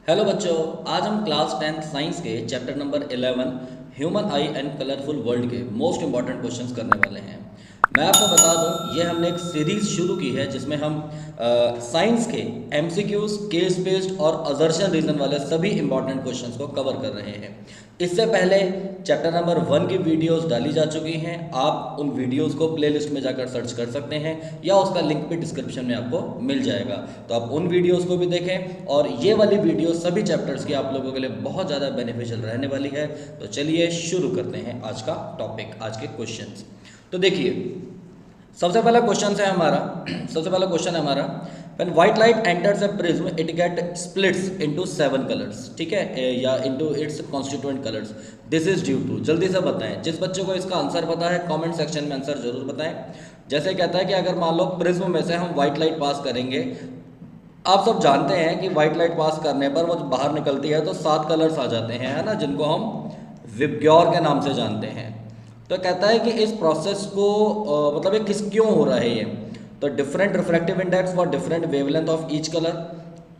Hello बच्चों, आज हम क्लास 10th साइंस के chapter number 11 human I and colourful world के मोस्ट इंपॉर्टेंट क्वेश्चंस करने वाले हैं। मैं आपको बता दूं, ये हमने एक सीरीज शुरू की है जिसमें हम साइंस के एमसीक्यूज, केस बेस्ड और असर्शन रीजन वाले सभी इंपॉर्टेंट क्वेश्चंस को कवर कर रहे हैं। इससे पहले चैप्टर नंबर 1 की वीडियोस डाली जा चुकी हैं। आप उन वीडियोस को प्लेलिस्ट में जाकर सर्च कर सकते हैं या उसका लिंक भी डिस्क्रिप्शन में आपको मिल जाएगा, तो आप उन वीडियोस को भी देखें। और ये वाली वीडियो सभी चैप्टर्स की आप लोगों के लिए बहुत ज़्यादा बेनिफिशियल रहने वाली है। तो चलिए शुरू करते हैं आज का टॉपिक, आज के क्वेश्चंस। तो देखिए, सबसे पहला क्वेश्चन है हमारा when white light enters a prism it get splits into 7 colours, ठीक है, या into its constituent colours. This is due to, जल्दी से बताएं। जिस बच्चे को इसका आंसर पता है कमेंट सेक्शन में आंसर जरूर बताएं। जैसे कहता है कि अगर मान लो प्रिज्म में से हम व्हाइट लाइट पास करेंगे, आप सब जानते हैं कि व्हाइट लाइट पास करने पर वो बाहर निकलती है तो 7 कलर्स आ जाते हैं, है ना, जिनको हम विबग्योर के नाम से जानते हैं। तो कहता है कि इस प्रोसेस को मतलब ये क्यों हो रहा है ये। तो different refractive index for different wavelength of each colour,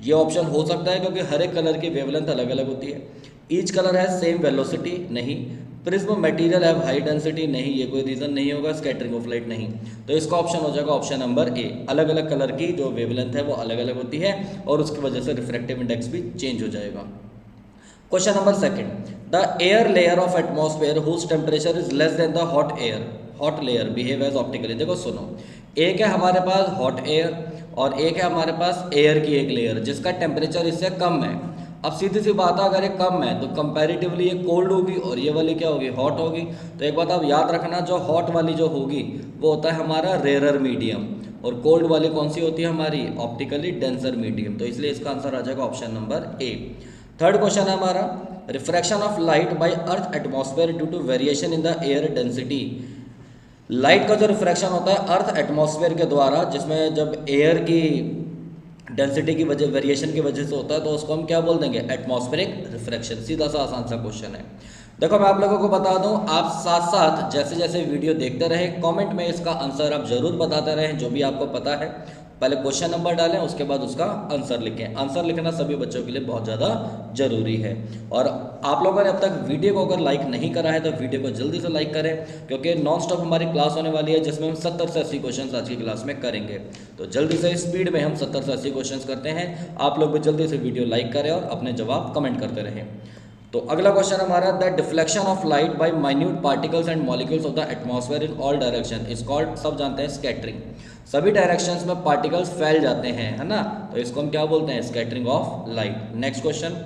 ये ऑप्शन हो सकता है क्योंकि हर एक कलर की वेवलेंथ अलग अलग होती है। ईच कलर है सेम वेलोसिटी, नहीं। Prism material have high density, नहीं, ये कोई रीजन नहीं होगा। स्कैटरिंग ऑफ लाइट, नहीं। तो इसका ऑप्शन हो जाएगा ऑप्शन नंबर ए। अलग अलग कलर की जो वेवलेंथ है वो अलग अलग होती है और उसकी वजह से रिफ्रैक्टिव इंडेक्स भी चेंज हो जाएगा। Question number second, the air layer of atmosphere whose temperature is less than the hot layer behave as optically. देखो सुनो, एक है हमारे पास हॉट एयर और एक है हमारे पास एयर की एक लेयर जिसका टेम्परेचर इससे कम है। अब सीधी सी बात है, अगर ये कम है तो कंपैरेटिवली ये कोल्ड होगी और ये वाली क्या होगी, हॉट होगी। तो एक बात आप याद रखना, जो हॉट वाली जो होगी वो होता है हमारा रेयरर मीडियम और कोल्ड वाली कौन सी होती है हमारी, ऑप्टिकली डेंसर मीडियम। तो इसलिए इसका आंसर आ जाएगा option number A. Third question है हमारा, refraction of light by earth atmosphere due to variation in the air density. Light का जो रिफ्रैक्शन होता है अर्थ एटमॉस्फेयर के द्वारा, जिसमें जब एयर की डेंसिटी की वजह, वेरिएशन की वजह से होता है, तो उसको हम क्या बोल देंगे, एटमॉस्फेरिक रिफ्रैक्शन। सीधा सा आसान सा क्वेश्चन है। देखो मैं आप लोगों को बता दूं, आप साथ साथ जैसे जैसे वीडियो देखते रहे कमेंट में इसका आंसर आप जरूर बताते रहें जो भी आपको पता है। पहले क्वेश्चन नंबर डालें, उसके बाद उसका आंसर लिखें। आंसर लिखना सभी बच्चों के लिए बहुत ज़्यादा जरूरी है। और आप लोगों ने अब तक वीडियो को अगर लाइक नहीं करा है तो वीडियो को जल्दी से लाइक करें, क्योंकि नॉन स्टॉप हमारी क्लास होने वाली है जिसमें हम 70 से 80 क्वेश्चन आज की क्लास में करेंगे। तो जल्दी से स्पीड में हम 70 से 80 क्वेश्चन करते हैं। आप लोग भी जल्दी से वीडियो लाइक करें और अपने जवाब कमेंट करते रहें। तो अगला क्वेश्चन हमारा, the deflection of light bye minute particles and molecules of the atmosphere in all direction is called, सब जानते हैं, स्कैटरिंग। सभी डायरेक्शंस में पार्टिकल्स फैल जाते हैं, है ना, तो इसको हम क्या बोलते हैं, scattering of light. Next question,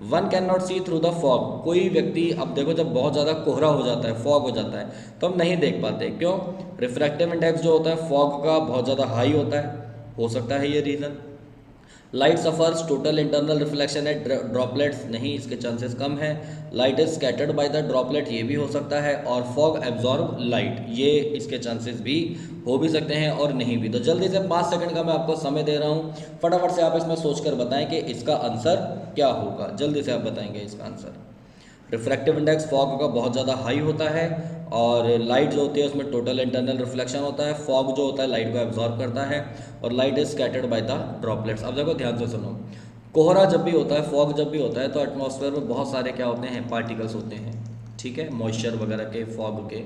one can not see through the fog. कोई व्यक्ति, अब देखो जब बहुत ज़्यादा कोहरा हो जाता है, फॉग हो जाता है, तो हम नहीं देख पाते। क्यों? रिफ्रैक्टिव इंडेक्स जो होता है फॉग का बहुत ज़्यादा हाई होता है, हो सकता है ये reason. Light suffers total internal reflection eight droplets, नहीं, इसके चांसेस कम है। Light is scattered by the droplet, ये भी हो सकता है। और फॉग एब्जॉर्ब लाइट, ये इसके चांसेस भी हो भी सकते हैं और नहीं भी। तो जल्दी से 5 सेकंड का मैं आपको समय दे रहा हूँ, फटाफट से आप इसमें सोचकर बताएं कि इसका आंसर क्या होगा। जल्दी से आप बताएंगे इसका आंसर। रिफ्रैक्टिव इंडेक्स फॉग का बहुत ज़्यादा हाई होता है और लाइट जो होती है उसमें टोटल इंटरनल रिफ्लेक्शन होता है। फॉग जो होता है लाइट को एब्जॉर्ब करता है और light is scattered by the droplets. अब देखो ध्यान से सुनो, कोहरा जब भी होता है, फॉग जब भी होता है, तो एटमॉस्फेयर में बहुत सारे क्या होते हैं, पार्टिकल्स होते हैं, ठीक है, मॉइस्चर वगैरह के, फॉग के।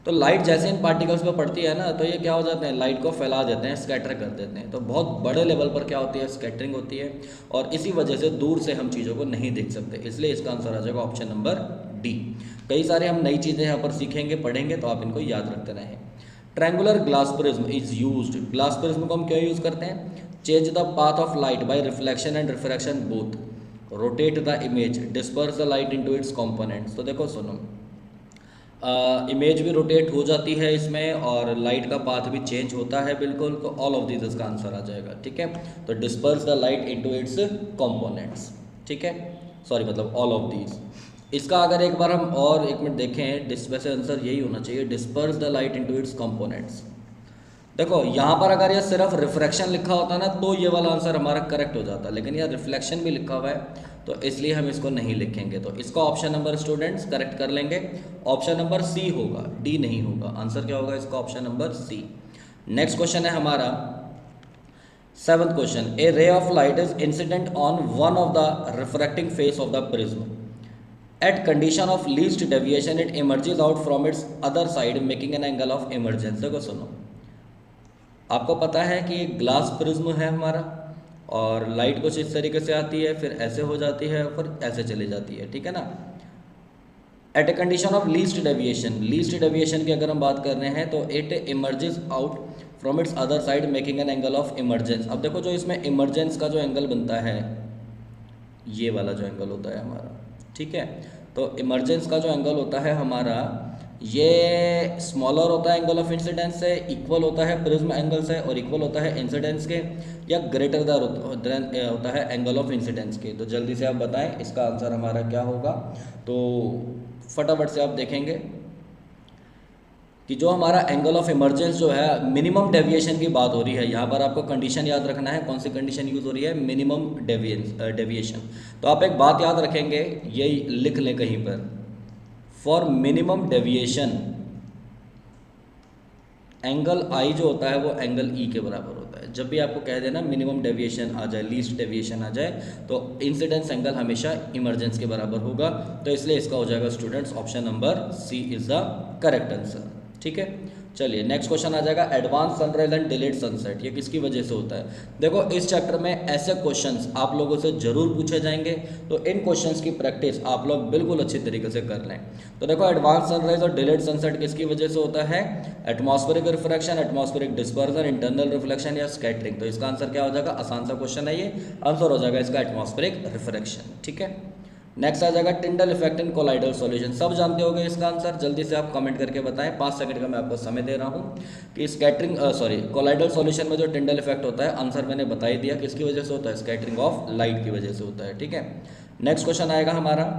तो लाइट जैसे इन पार्टिकल्स पे पड़ती है ना, तो ये क्या हो जाते हैं, लाइट को फैला देते हैं, स्कैटर कर देते हैं। तो बहुत बड़े लेवल पर क्या होती है, स्कैटरिंग होती है और इसी वजह से दूर से हम चीज़ों को नहीं देख सकते। इसलिए इसका आंसर आ जाएगा ऑप्शन नंबर डी। कई सारे हम नई चीज़ें यहाँ पर सीखेंगे, पढ़ेंगे, तो आप इनको याद रखते रहें। Triangular glass prism is used, glass prism को हम क्यों यूज़ करते हैं, change the path of light bye reflection and refraction both, rotate the image, disperse the light into its components. तो देखो सुनो, इमेज भी रोटेट हो जाती है इसमें और लाइट का पाथ भी चेंज होता है बिल्कुल। तो ऑल ऑफ दिस इसका आंसर आ जाएगा, ठीक है। तो disperse the light into its components, ठीक है, सॉरी मतलब ऑल ऑफ दीज। इसका अगर एक बार हम और एक मिनट देखें, वैसे आंसर यही होना चाहिए, disperse the light into its components. देखो यहाँ पर अगर ये सिर्फ रिफ्रैक्शन लिखा होता ना तो ये वाला आंसर हमारा करेक्ट हो जाता, लेकिन यहाँ रिफ्लेक्शन भी लिखा हुआ है तो इसलिए हम इसको नहीं लिखेंगे। तो इसका ऑप्शन नंबर स्टूडेंट्स करेक्ट कर लेंगे, ऑप्शन नंबर सी होगा, डी नहीं होगा। आंसर क्या होगा इसका, option number C. Next question है हमारा, seventh question, a ray of light is incident on one of the refracting face of the prism at condition of least deviation it emerges out from its other side making an angle of emergence. देखो सुनो, आपको पता है कि एक glass prism है हमारा और लाइट कुछ इस तरीके से आती है, फिर ऐसे हो जाती है, फिर ऐसे चली जाती है, ठीक है ना। At a condition of least deviation की अगर हम बात कर रहे हैं तो it emerges out from its other side making an angle of emergence. अब देखो जो इसमें इमरजेंस का जो एंगल बनता है, ये वाला जो एंगल होता है हमारा, ठीक है, तो इमरजेंस का जो एंगल होता है हमारा, ये स्मॉलर होता है एंगल ऑफ इंसिडेंस से, इक्वल होता है प्रिज्म एंगल से, और इक्वल होता है इंसिडेंस के, या ग्रेटर देन होता है एंगल ऑफ इंसिडेंस के। तो जल्दी से आप बताएं इसका आंसर हमारा क्या होगा। तो फटाफट से आप देखेंगे कि जो हमारा एंगल ऑफ इमरजेंस जो है, मिनिमम डेविएशन की बात हो रही है यहाँ पर। आपको कंडीशन याद रखना है, कौन सी कंडीशन यूज़ हो रही है, मिनिमम डेविएशन। तो आप एक बात याद रखेंगे, यही लिख लें कहीं पर, फॉर मिनिमम डेविएशन एंगल आई जो होता है वो एंगल ई के बराबर होता है। जब भी आपको कह देना मिनिमम डेविएशन आ जाए, लीस्ट डेविएशन आ जाए, तो इंसिडेंस एंगल हमेशा इमरजेंस के बराबर होगा। तो इसलिए इसका हो जाएगा students option number C is the correct answer, ठीक है। चलिए नेक्स्ट क्वेश्चन आ जाएगा, advance sunrise and delayed sunset, ये किसकी वजह से होता है। देखो इस चैप्टर में ऐसे क्वेश्चंस आप लोगों से जरूर पूछे जाएंगे, तो इन क्वेश्चंस की प्रैक्टिस आप लोग बिल्कुल अच्छी तरीके से कर लें। तो देखो एडवांस सनराइज और डिलेड सनसेट किसकी वजह से होता है, atmospheric refraction, atmospheric dispersion, internal reflection या स्कैटरिंग। तो इसका आंसर क्या हो जाएगा, आसान सा क्वेश्चन है ये, आंसर हो जाएगा इसका एटमॉस्फेरिक रिफ्रैक्शन, ठीक है। नेक्स्ट आ जाएगा Tyndall effect in colloidal solution, सब जानते होंगे इसका आंसर, जल्दी से आप कमेंट करके बताएं, 5 सेकंड का मैं आपको समय दे रहा हूं कि स्कैटरिंग कोलाइडल सॉल्यूशन में जो टिंडल इफेक्ट होता है, आंसर मैंने बता ही दिया किसकी वजह से होता है, स्कैटरिंग ऑफ लाइट की वजह से होता है, ठीक है। नेक्स्ट क्वेश्चन आएगा हमारा,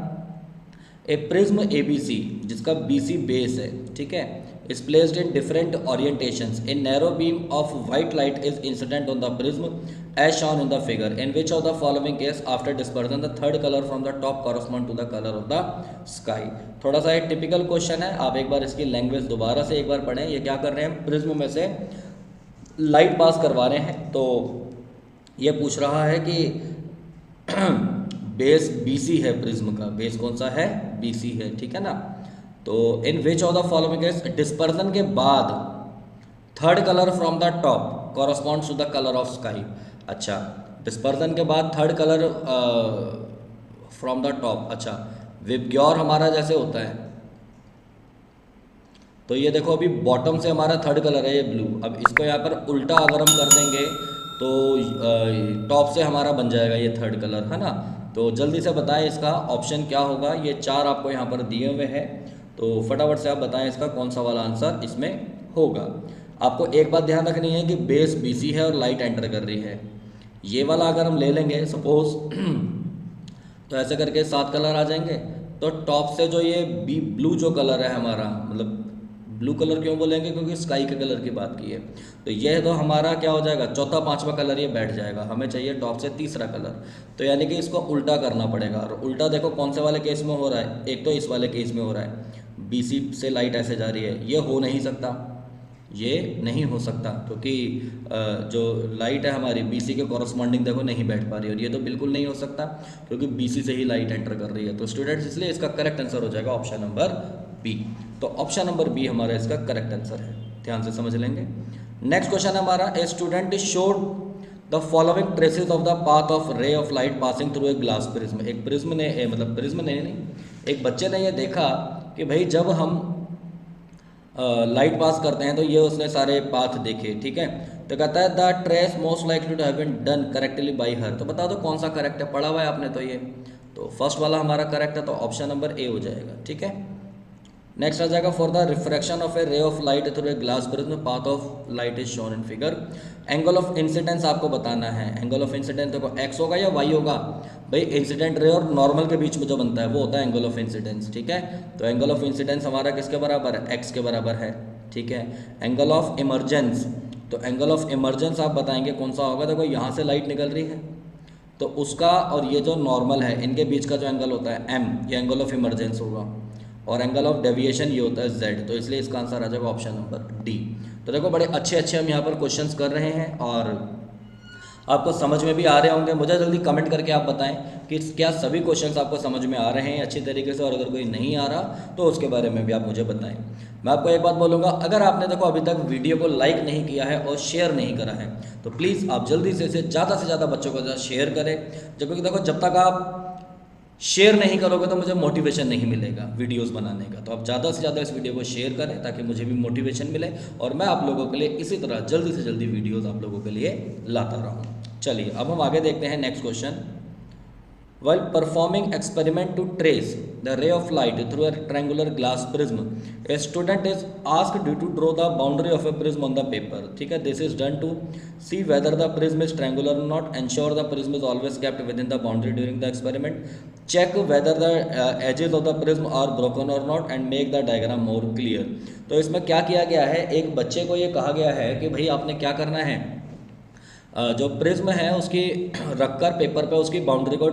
ए प्रिज्म ABC जिसका BC बेस है, ठीक है, is placed in different orientations. A narrow beam of white light is incident on the prism as shown in the figure. In which of the following case after dispersion the third color from the top correspond to the color of the sky? थोड़ा सा एक typical question है, आप एक बार इसकी language दोबारा से एक बार पढ़ें। ये क्या कर रहे हैं, प्रिज्म में से लाइट पास करवा रहे हैं, तो ये पूछ रहा है कि बेस BC है, प्रिज्म का बेस कौन सा है, BC है, ठीक है ना। तो in which of the following case dispersion के बाद third colour from the top corresponds to the colour of sky. अच्छा, डिस्पर्जन के बाद third colour from the top, अच्छा विबग्योर हमारा जैसे होता है, तो ये देखो अभी बॉटम से हमारा थर्ड कलर है ये ब्लू। अब इसको यहाँ पर उल्टा अगर हम कर देंगे तो टॉप से हमारा बन जाएगा ये थर्ड कलर, है ना। तो जल्दी से बताएं इसका ऑप्शन क्या होगा, ये 4 आपको यहाँ पर दिए हुए हैं, तो फटाफट से आप बताएं इसका कौन सा वाला आंसर इसमें होगा। आपको एक बात ध्यान रखनी है कि बेस BC है और लाइट एंटर कर रही है। ये वाला अगर हम ले लेंगे सपोज तो ऐसे करके 7 कलर आ जाएंगे, तो टॉप से जो ये ब्लू जो कलर है हमारा, मतलब ब्लू कलर क्यों बोलेंगे, क्योंकि स्काई के कलर की बात की है, तो ये तो हमारा क्या हो जाएगा, चौथा पांचवा कलर ये बैठ जाएगा। हमें चाहिए टॉप से तीसरा कलर, तो यानी कि इसको उल्टा करना पड़ेगा। और उल्टा देखो कौन से वाले केस में हो रहा है, एक तो इस वाले केस में हो रहा है, BC से लाइट ऐसे जा रही है, ये हो नहीं सकता, ये नहीं हो सकता, क्योंकि जो लाइट है हमारी BC के कॉरस्पॉन्डिंग देखो नहीं बैठ पा रही है, और ये तो बिल्कुल नहीं हो सकता क्योंकि BC से ही लाइट एंटर कर रही है। तो स्टूडेंट्स इसलिए इसका करेक्ट आंसर हो जाएगा ऑप्शन नंबर B। तो ऑप्शन नंबर B हमारा इसका करेक्ट आंसर है, ध्यान से समझ लेंगे। नेक्स्ट क्वेश्चन हमारा, a student is showed the following traces of the path of रे of light passing through a glass prism. एक प्रिज्म ने मतलब प्रिज्म ने नहीं, एक बच्चे ने ये देखा कि भाई जब हम लाइट पास करते हैं तो ये उसने सारे पाथ देखे, ठीक है। तो कहता है the trace most likely to have been done correctly by her. तो बता दो कौन सा करेक्ट है, पढ़ा हुआ है आपने तो ये, तो फर्स्ट वाला हमारा करेक्ट है, तो ऑप्शन नंबर A हो जाएगा, ठीक है। नेक्स्ट आ जाएगा, for the refraction of a ray of light through a glass prism path of light is shown in figure. Angle of incidence आपको बताना है, एंगल ऑफ इंसिडेंस देखो x होगा या y होगा, भाई इंसिडेंट रे और नॉर्मल के बीच में जो बनता है वो होता है एंगल ऑफ इंसिडेंस, ठीक है। तो एंगल ऑफ इंसिडेंस हमारा किसके बराबर है, x के बराबर है, ठीक है। एंगल ऑफ इमरजेंस, तो एंगल ऑफ इमरजेंस आप बताएंगे कौन सा होगा, देखो यहाँ से लाइट निकल रही है तो उसका और ये जो नॉर्मल है इनके बीच का जो एंगल होता है m, ये एंगल ऑफ इमरजेंस होगा, और एंगल ऑफ डेविएशन ये होता है Z। तो इसलिए इसका आंसर आ जाएगा ऑप्शन नंबर D। तो देखो बड़े अच्छे अच्छे हम यहाँ पर क्वेश्चंस कर रहे हैं, और आपको समझ में भी आ रहे होंगे। मुझे जल्दी कमेंट करके आप बताएं कि क्या सभी क्वेश्चंस आपको समझ में आ रहे हैं अच्छी तरीके से, और अगर कोई नहीं आ रहा तो उसके बारे में भी आप मुझे बताएं। मैं आपको एक बात बोलूँगा, अगर आपने देखो अभी तक वीडियो को लाइक नहीं किया है और शेयर नहीं करा है तो प्लीज़ आप जल्दी से ज़्यादा बच्चों के साथ शेयर करें, क्योंकि देखो जब तक आप शेयर नहीं करोगे तो मुझे मोटिवेशन नहीं मिलेगा वीडियोस बनाने का। तो आप ज़्यादा से ज़्यादा इस वीडियो को शेयर करें ताकि मुझे भी मोटिवेशन मिले और मैं आप लोगों के लिए इसी तरह जल्दी से जल्दी वीडियोस आप लोगों के लिए लाता रहूँ। चलिए अब हम आगे देखते हैं next question. While performing experiment to trace the ray of light through a triangular glass prism, a student is asked to draw the boundary of a prism on the paper. ठीक है, this is done to see whether the prism is triangular or not, ensure the prism is always kept within the boundary during the experiment, check whether the edges of the prism are broken or not, and make the diagram more clear. तो इसमें क्या किया गया है, एक बच्चे को ये कहा गया है कि भाई आपने क्या करना है, जो प्रिज्म है उसकी रखकर पेपर पे उसकी बाउंड्री को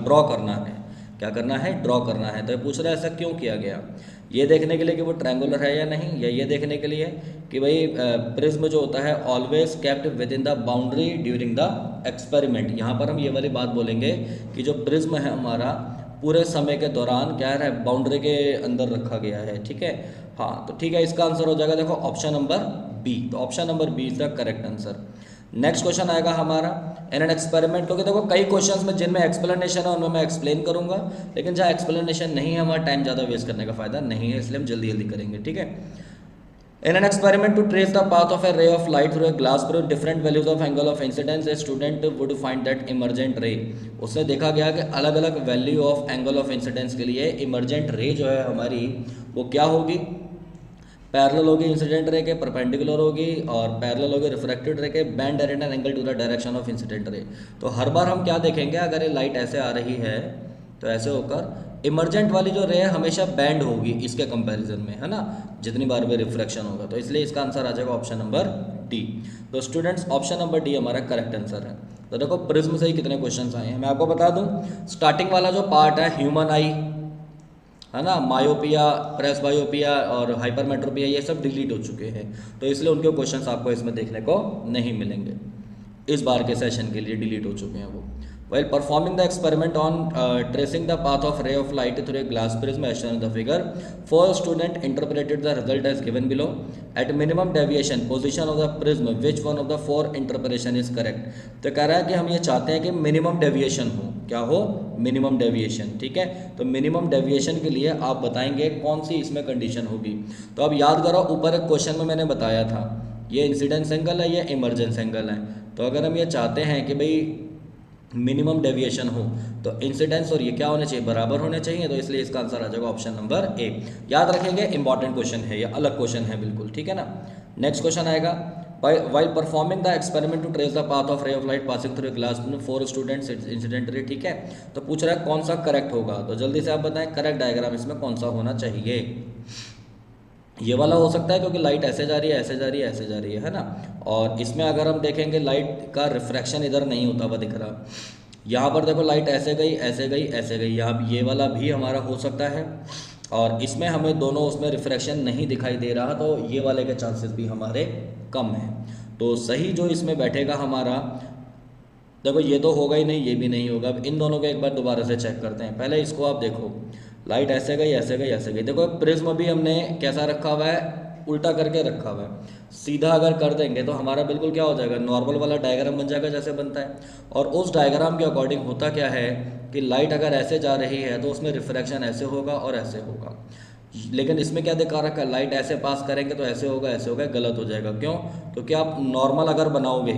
ड्रॉ करना है। क्या करना है, ड्रॉ करना है। तो ये पूछ रहा है ऐसा क्यों किया गया, ये देखने के लिए कि वो ट्रायंगुलर है या नहीं, या ये देखने के लिए कि भाई प्रिज्म जो होता है always kept with in the boundary during the experiment. यहाँ पर हम ये वाली बात बोलेंगे कि जो प्रिज्म है हमारा पूरे समय के दौरान क्या है, बाउंड्री के अंदर रखा गया है। ठीक है, हाँ तो ठीक है, इसका आंसर हो जाएगा देखो ऑप्शन नंबर बी। तो option number B is the correct answer. Next question आएगा हमारा इन एन एक्सपेरिमेंट। क्योंकि देखो कई क्वेश्चंस में जिनमें एक्सप्लेनेशन है उनमें मैं एक्सप्लेन करूंगा, लेकिन जहाँ एक्सप्लेनेशन नहीं है हमारा टाइम ज़्यादा वेस्ट करने का फायदा नहीं है, इसलिए हम जल्दी जल्दी करेंगे। ठीक है, in an experiment to trace the path of a ray of light through a glass पर different values of angle of incidence, a student would find that emergent ray. उसने देखा गया कि अलग अलग value of angle of incidence के लिए emergent रे जो है हमारी वो क्या होगी, पैरेलल होगी इंसिडेंट रे के, परपेंडिकुलर होगी, और पैरेलल होगी रिफ्रैक्टेड रे के, bend at an angle to the direction of incident ray. तो हर बार हम क्या देखेंगे, अगर ये लाइट ऐसे आ रही है तो ऐसे होकर इमर्जेंट वाली जो रे है हमेशा बैंड होगी इसके कंपैरिजन में, है ना, जितनी बार भी रिफ्रैक्शन होगा। तो इसलिए इसका आंसर आ जाएगा ऑप्शन नंबर डी। तो स्टूडेंट्स ऑप्शन नंबर डी हमारा करेक्ट आंसर है। तो देखो प्रिज्म से ही कितने क्वेश्चन आए हैं मैं आपको बता दूं। स्टार्टिंग वाला जो पार्ट है ह्यूमन आई, है ना, मायोपिया, प्रेस बायोपिया और हाइपरमेट्रोपिया, ये सब डिलीट हो चुके हैं, तो इसलिए उनके क्वेश्चंस आपको इसमें देखने को नहीं मिलेंगे। इस बार के सेशन के लिए डिलीट हो चुके हैं वो। While performing the experiment on tracing the path of ray of light through a glass prism as shown in the figure, 4 students interpreted the result as given below. At minimum deviation position of the prism, which one of the 4 interpretation is correct? तो कह रहा है कि हम ये चाहते हैं कि मिनिमम डेविएशन हो, क्या हो, मिनिमम डेविएशन। ठीक है, तो मिनिमम डेविएशन के लिए आप बताएंगे कौन सी इसमें कंडीशन होगी। तो अब याद करो ऊपर एक क्वेश्चन में मैंने बताया था ये इंसिडेंस एंगल है, ये इमर्जेंस एंगल है। तो अगर हम ये चाहते हैं कि भाई मिनिमम डेविएशन हो तो इंसिडेंस और ये क्या होने चाहिए, बराबर होने चाहिए, तो इसलिए इसका आंसर आ जाएगा ऑप्शन नंबर ए। याद रखेंगे, इंपॉर्टेंट क्वेश्चन है, ये अलग क्वेश्चन है बिल्कुल। ठीक है ना, नेक्स्ट क्वेश्चन आएगा। While performing the experiment to trace the path of ray of light passing through a glass में 4 स्टूडेंट्स इंसिडेंट रे। ठीक है, तो पूछ रहा है कौन सा करेक्ट होगा, तो जल्दी से आप बताएं करेक्ट डायग्राम इसमें कौन सा होना चाहिए। ये वाला हो सकता है क्योंकि लाइट ऐसे जा रही है, ऐसे जा रही है, ऐसे जा रही है ना, और इसमें अगर हम देखेंगे लाइट का रिफ्रैक्शन इधर नहीं होता हुआ दिख रहा। यहाँ पर देखो लाइट ऐसे गई, ऐसे गई, ऐसे गई, यहाँ ये वाला भी हमारा हो सकता है, और इसमें हमें दोनों उसमें रिफ्रैक्शन नहीं दिखाई दे रहा, तो ये वाले के चांसेस भी हमारे कम हैं। तो सही जो इसमें बैठेगा हमारा, देखो ये तो होगा ही नहीं, ये भी नहीं होगा। अब इन दोनों को एक बार दोबारा से चेक करते हैं। पहले इसको आप देखो, लाइट ऐसे गई, ऐसे गई, ऐसे गई। देखो प्रिज्म भी हमने कैसा रखा हुआ है, उल्टा करके रखा हुआ है। सीधा अगर कर देंगे तो हमारा बिल्कुल क्या हो जाएगा, नॉर्मल वाला डायग्राम बन जाएगा जैसे बनता है। और उस डायग्राम के अकॉर्डिंग होता क्या है कि लाइट अगर ऐसे जा रही है तो उसमें रिफ्रैक्शन ऐसे होगा और ऐसे होगा। लेकिन इसमें क्या दिखा रखा है, लाइट ऐसे पास करेंगे तो ऐसे होगा, ऐसे होगा, गलत हो जाएगा। क्यों? क्योंकि आप नॉर्मल अगर बनाओगे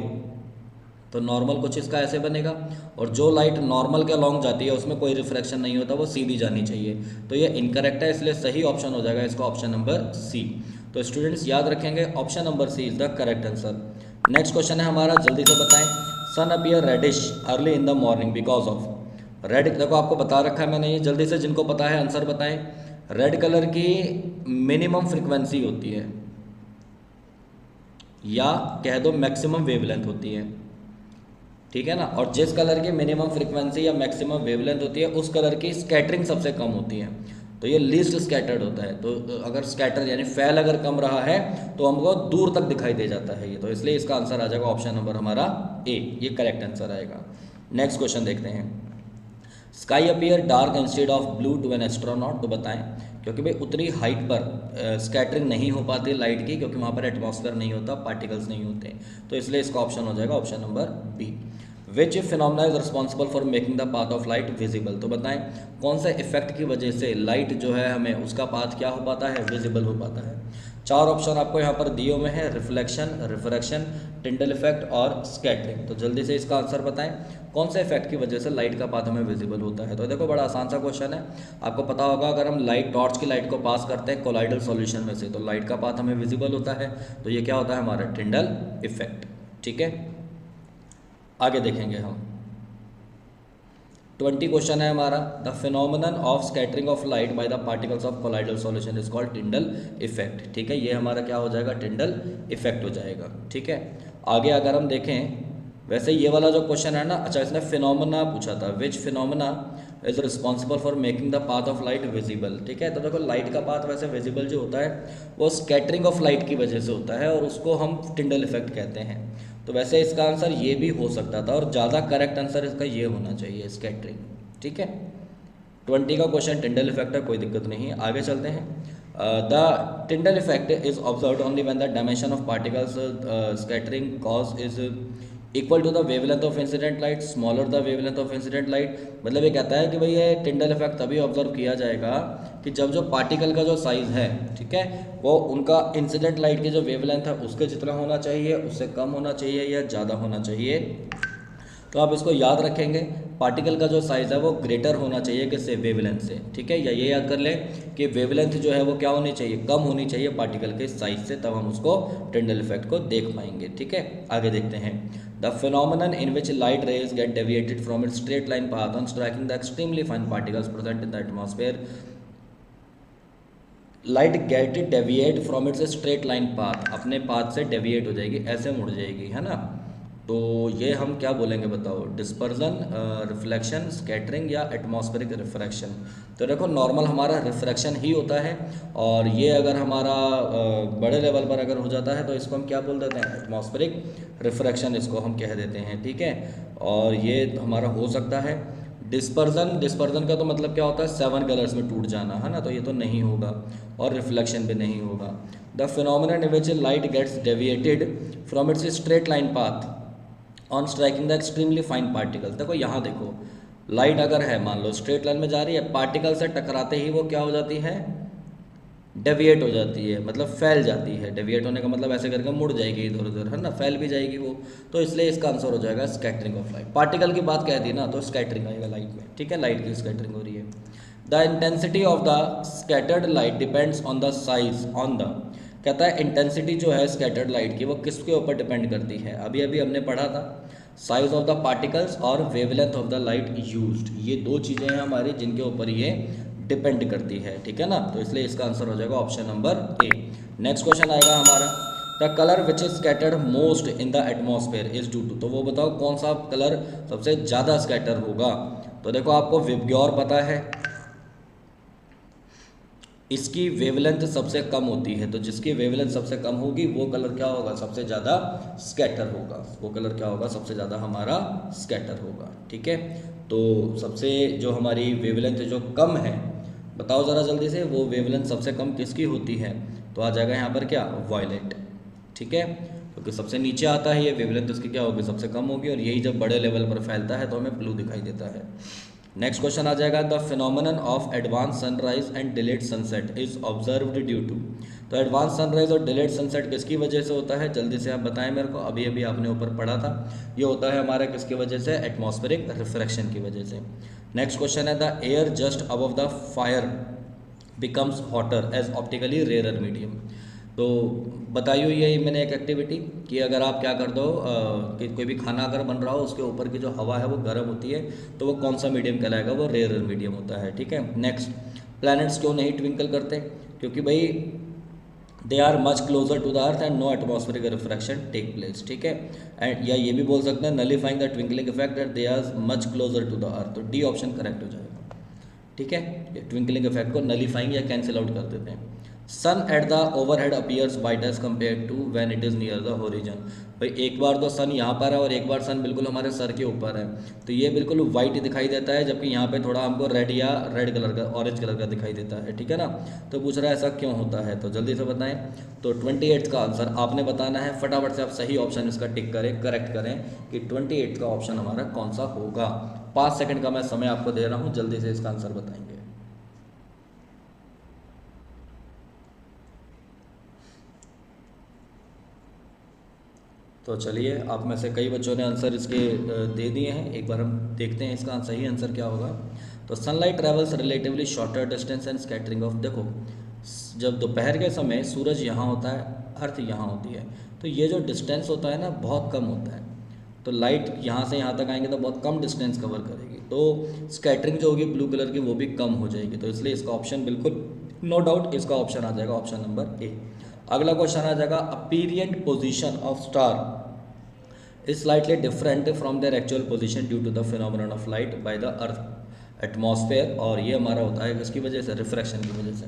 तो नॉर्मल कुछ इसका ऐसे बनेगा, और जो लाइट नॉर्मल के अलॉन्ग जाती है उसमें कोई रिफ्रैक्शन नहीं होता, वो सीधी जानी चाहिए। तो ये इनकरेक्ट है, इसलिए सही ऑप्शन हो जाएगा इसका ऑप्शन नंबर सी। तो स्टूडेंट्स याद रखेंगे option number C is the correct answer. Next question है हमारा, जल्दी से बताएं। Sun appear reddish early in the morning because of red. देखो आपको बता रखा है मैंने, ये जल्दी से जिनको पता है आंसर बताएं। रेड कलर की मिनिमम फ्रिक्वेंसी होती है, या कह दो मैक्सिमम वेवलेंथ होती है, ठीक है ना। और जिस कलर की मिनिमम फ्रिक्वेंसी या मैक्सिमम वेवलेंथ होती है उस कलर की स्कैटरिंग सबसे कम होती है। तो ये लीस्ट स्कैटर्ड होता है। तो अगर स्कैटर यानी फैल अगर कम रहा है तो हमको दूर तक दिखाई दे जाता है ये, तो इसलिए इसका आंसर आ जाएगा ऑप्शन नंबर हमारा ए, ये करेक्ट आंसर आएगा। नेक्स्ट क्वेश्चन देखते हैं। Sky appear dark instead of blue to an astronaut, तो बताएं, क्योंकि भाई उतनी हाइट पर स्कैटरिंग नहीं हो पाती लाइट की, क्योंकि वहाँ पर एटमॉस्फेयर नहीं होता, पार्टिकल्स नहीं होते, तो इसलिए इसका ऑप्शन हो जाएगा option number B. Which phenomena is responsible for making the path of light visible, तो बताएं कौन से इफेक्ट की वजह से लाइट जो है हमें उसका पाथ क्या हो पाता है, विजिबल हो पाता है। चार ऑप्शन आपको यहाँ पर दिए हुए हैं, रिफ्लेक्शन, रिफ्रैक्शन, टिंडल इफेक्ट और स्कैटरिंग। तो जल्दी से इसका आंसर बताएं कौन से इफेक्ट की वजह से लाइट का पाथ हमें विजिबल होता है। तो देखो बड़ा आसान सा क्वेश्चन है, आपको पता होगा अगर हम टॉर्च की लाइट को पास करते हैं कोलाइडल सॉल्यूशन में से तो लाइट का पाथ हमें विजिबल होता है, तो ये क्या होता है हमारा टिंडल इफेक्ट। ठीक है, आगे देखेंगे हम। 20 क्वेश्चन है हमारा, the phenomenon of scattering of light by the particles of colloidal solution is called टिंडल effect. ठीक है, ये हमारा क्या हो जाएगा, टिंडल इफेक्ट हो जाएगा। ठीक है, आगे अगर हम देखें, वैसे ये वाला जो क्वेश्चन है ना, अच्छा इसने फिनोमिना पूछा था, which phenomena is responsible for making the path of light visible. ठीक है, तो देखो लाइट का पाथ वैसे विजिबल जो होता है वो स्कैटरिंग ऑफ लाइट की वजह से होता है और उसको हम टिंडल इफेक्ट कहते हैं। तो वैसे इसका आंसर ये भी हो सकता था और ज़्यादा करेक्ट आंसर इसका ये होना चाहिए, स्कैटरिंग। ठीक है, 20 का क्वेश्चन टिंडल इफेक्ट है, कोई दिक्कत नहीं है। आगे चलते हैं। The Tyndall effect is observed only when the dimension of particles scattering cause is equal to the wavelength of incident light smaller the wavelength of incident light. मतलब ये कहता है कि भाई ये टिंडल इफेक्ट तभी ऑब्जर्व किया जाएगा कि जब जो पार्टिकल का जो साइज़ है, ठीक है, वो उनका इंसिडेंट लाइट की जो वेवलेंथ है उसके जितना होना चाहिए, उससे कम होना चाहिए या ज़्यादा होना चाहिए। तो आप इसको याद रखेंगे, पार्टिकल का जो साइज़ है वो ग्रेटर होना चाहिए किससे, वेवलेंथ से। ठीक है, या ये याद कर लें कि वेवलेंथ जो है वो क्या होनी चाहिए, कम होनी चाहिए पार्टिकल के साइज से, तब हम उसको टिंडल इफेक्ट को देख पाएंगे। ठीक है, आगे देखते हैं। The phenomenon in which light rays get deviated from its straight line path on striking the extremely fine particles present in the atmosphere, light get deviate from its straight line path, अपने path से deviate हो जाएगी, ऐसे मुड़ जाएगी, है ना। तो ये हम क्या बोलेंगे बताओ, डिस्पर्जन, रिफ्लेक्शन, स्कैटरिंग या एटमॉस्फेरिक रिफ्रैक्शन। तो देखो नॉर्मल हमारा रिफ्रैक्शन ही होता है, और ये अगर हमारा बड़े लेवल पर अगर हो जाता है तो इसको हम क्या बोल देते हैं, एटमॉस्फेरिक रिफ्रैक्शन इसको हम कह देते हैं। ठीक है, और ये हमारा हो सकता है डिस्पर्जन का तो मतलब क्या होता है, 7 कलर्स में टूट जाना, है ना, तो ये तो नहीं होगा, और रिफ्लेक्शन भी नहीं होगा। The phenomenon in which light gets deviated from its straight line path on striking the extremely fine particles. देखो यहाँ देखो, लाइट अगर है मान लो स्ट्रेट लाइन में जा रही है, पार्टिकल से टकराते ही वो क्या हो जाती है, डेविएट हो जाती है, मतलब फैल जाती है। डेविएट होने का मतलब ऐसे करके मुड़ जाएगी इधर उधर, है ना, फैल भी जाएगी वो। तो इसलिए इसका आंसर हो जाएगा स्कैटरिंग ऑफ लाइट। पार्टिकल की बात कह दी ना, तो स्कैटरिंग आएगा लाइट में। ठीक है, लाइट की स्कैटरिंग हो रही है। The intensity of the scattered light depends on the size on the, कहता है इंटेंसिटी जो है स्कैटर्ड लाइट की वो किसके ऊपर डिपेंड करती है। अभी अभी हमने पढ़ा था, साइज ऑफ द पार्टिकल्स और wavelength of the light used, ये दो चीज़ें हैं हमारी जिनके ऊपर ये डिपेंड करती है। ठीक है ना, तो इसलिए इसका आंसर हो जाएगा option number A. Next question आएगा हमारा, the colour which is scattered most in the atmosphere is due to, तो वो बताओ कौन सा कलर सबसे ज़्यादा स्कैटर होगा। तो देखो आपको विबग्योर पता है, इसकी वेवलेंथ सबसे कम होती है, तो जिसकी वेवलेंथ सबसे कम होगी वो कलर क्या होगा, सबसे ज़्यादा स्कैटर होगा, वो कलर क्या होगा, सबसे ज़्यादा हमारा स्कैटर होगा। ठीक है, तो सबसे जो हमारी वेवलेंथ जो कम है, बताओ ज़रा जल्दी से, वो वेवलेंथ सबसे कम किसकी होती है, तो आ जाएगा यहाँ पर क्या, वायलेट। ठीक है, क्योंकि सबसे नीचे आता है ये, वेवलेंथ उसकी क्या होगी, सबसे कम होगी, और यही जब बड़े लेवल पर फैलता है तो हमें ब्लू दिखाई देता है। नेक्स्ट क्वेश्चन आ जाएगा, the phenomenon of advance sunrise and delayed sunset is observed due to, तो एडवांस सनराइज और डिलेड सनसेट किसकी वजह से होता है, जल्दी से आप बताएं मेरे को, अभी अभी आपने ऊपर पढ़ा था, ये होता है हमारा किसकी वजह से, एटमॉस्फेरिक रिफ्रैक्शन की वजह से। नेक्स्ट क्वेश्चन है, the air just above the fire becomes hotter as optically rare medium, तो बताई हुई है मैंने एक एक्टिविटी कि अगर आप क्या कर दो कि कोई भी खाना अगर बन रहा हो उसके ऊपर की जो हवा है वो गर्म होती है, तो वो कौन सा मीडियम कहलाएगा, वो रेयर मीडियम होता है। ठीक है, नेक्स्ट, प्लैनेट्स क्यों नहीं ट्विंकल करते, क्योंकि भाई they are much closer to the earth and no atmospheric refraction take place. ठीक है, एंड या ये भी बोल सकते हैं nullifying the twinkling effect at they are much closer to the earth, तो डी ऑप्शन करेक्ट हो जाएगा। ठीक है, ये ट्विंकलिंग इफेक्ट को नलीफाइंग या कैंसिल आउट कर देते हैं। Sun at the overhead appears white as compare to when it is near the horizon. भाई एक बार तो सन यहाँ पर है और एक बार सन बिल्कुल हमारे सर के ऊपर है, तो ये बिल्कुल वाइट दिखाई देता है, जबकि यहाँ पे थोड़ा हमको रेड या रेड कलर का, ऑरेंज कलर का दिखाई देता है। ठीक है ना, तो पूछ रहा है ऐसा क्यों होता है, तो जल्दी से बताएं। तो 28 का आंसर आपने बताना है, फटाफट से आप सही ऑप्शन इसका टिक करें, करेक्ट करें कि 28 का ऑप्शन हमारा कौन सा होगा। 5 सेकंड का मैं समय आपको दे रहा हूँ, जल्दी से इसका आंसर बताएंगे। तो चलिए, आप में से कई बच्चों ने आंसर इसके दे दिए हैं, एक बार हम देखते हैं इसका सही आंसर क्या होगा। तो sunlight travels relatively shorter distance and scattering of, देखो जब दोपहर के समय सूरज यहाँ होता है, अर्थ यहाँ होती है, तो ये जो डिस्टेंस होता है ना बहुत कम होता है, तो लाइट यहाँ से यहाँ तक आएंगे तो बहुत कम डिस्टेंस कवर करेगी, तो स्कैटरिंग जो होगी ब्लू कलर की वो भी कम हो जाएगी, तो इसलिए इसका ऑप्शन बिल्कुल नो डाउट इसका ऑप्शन आ जाएगा, ऑप्शन नंबर ए। अगला क्वेश्चन आ जाएगा, apparent position of star is slightly different from their actual position due to the phenomenon of light by the earth atmosphere, और ये हमारा होता है किसकी वजह से, रिफ्रैक्शन की वजह से।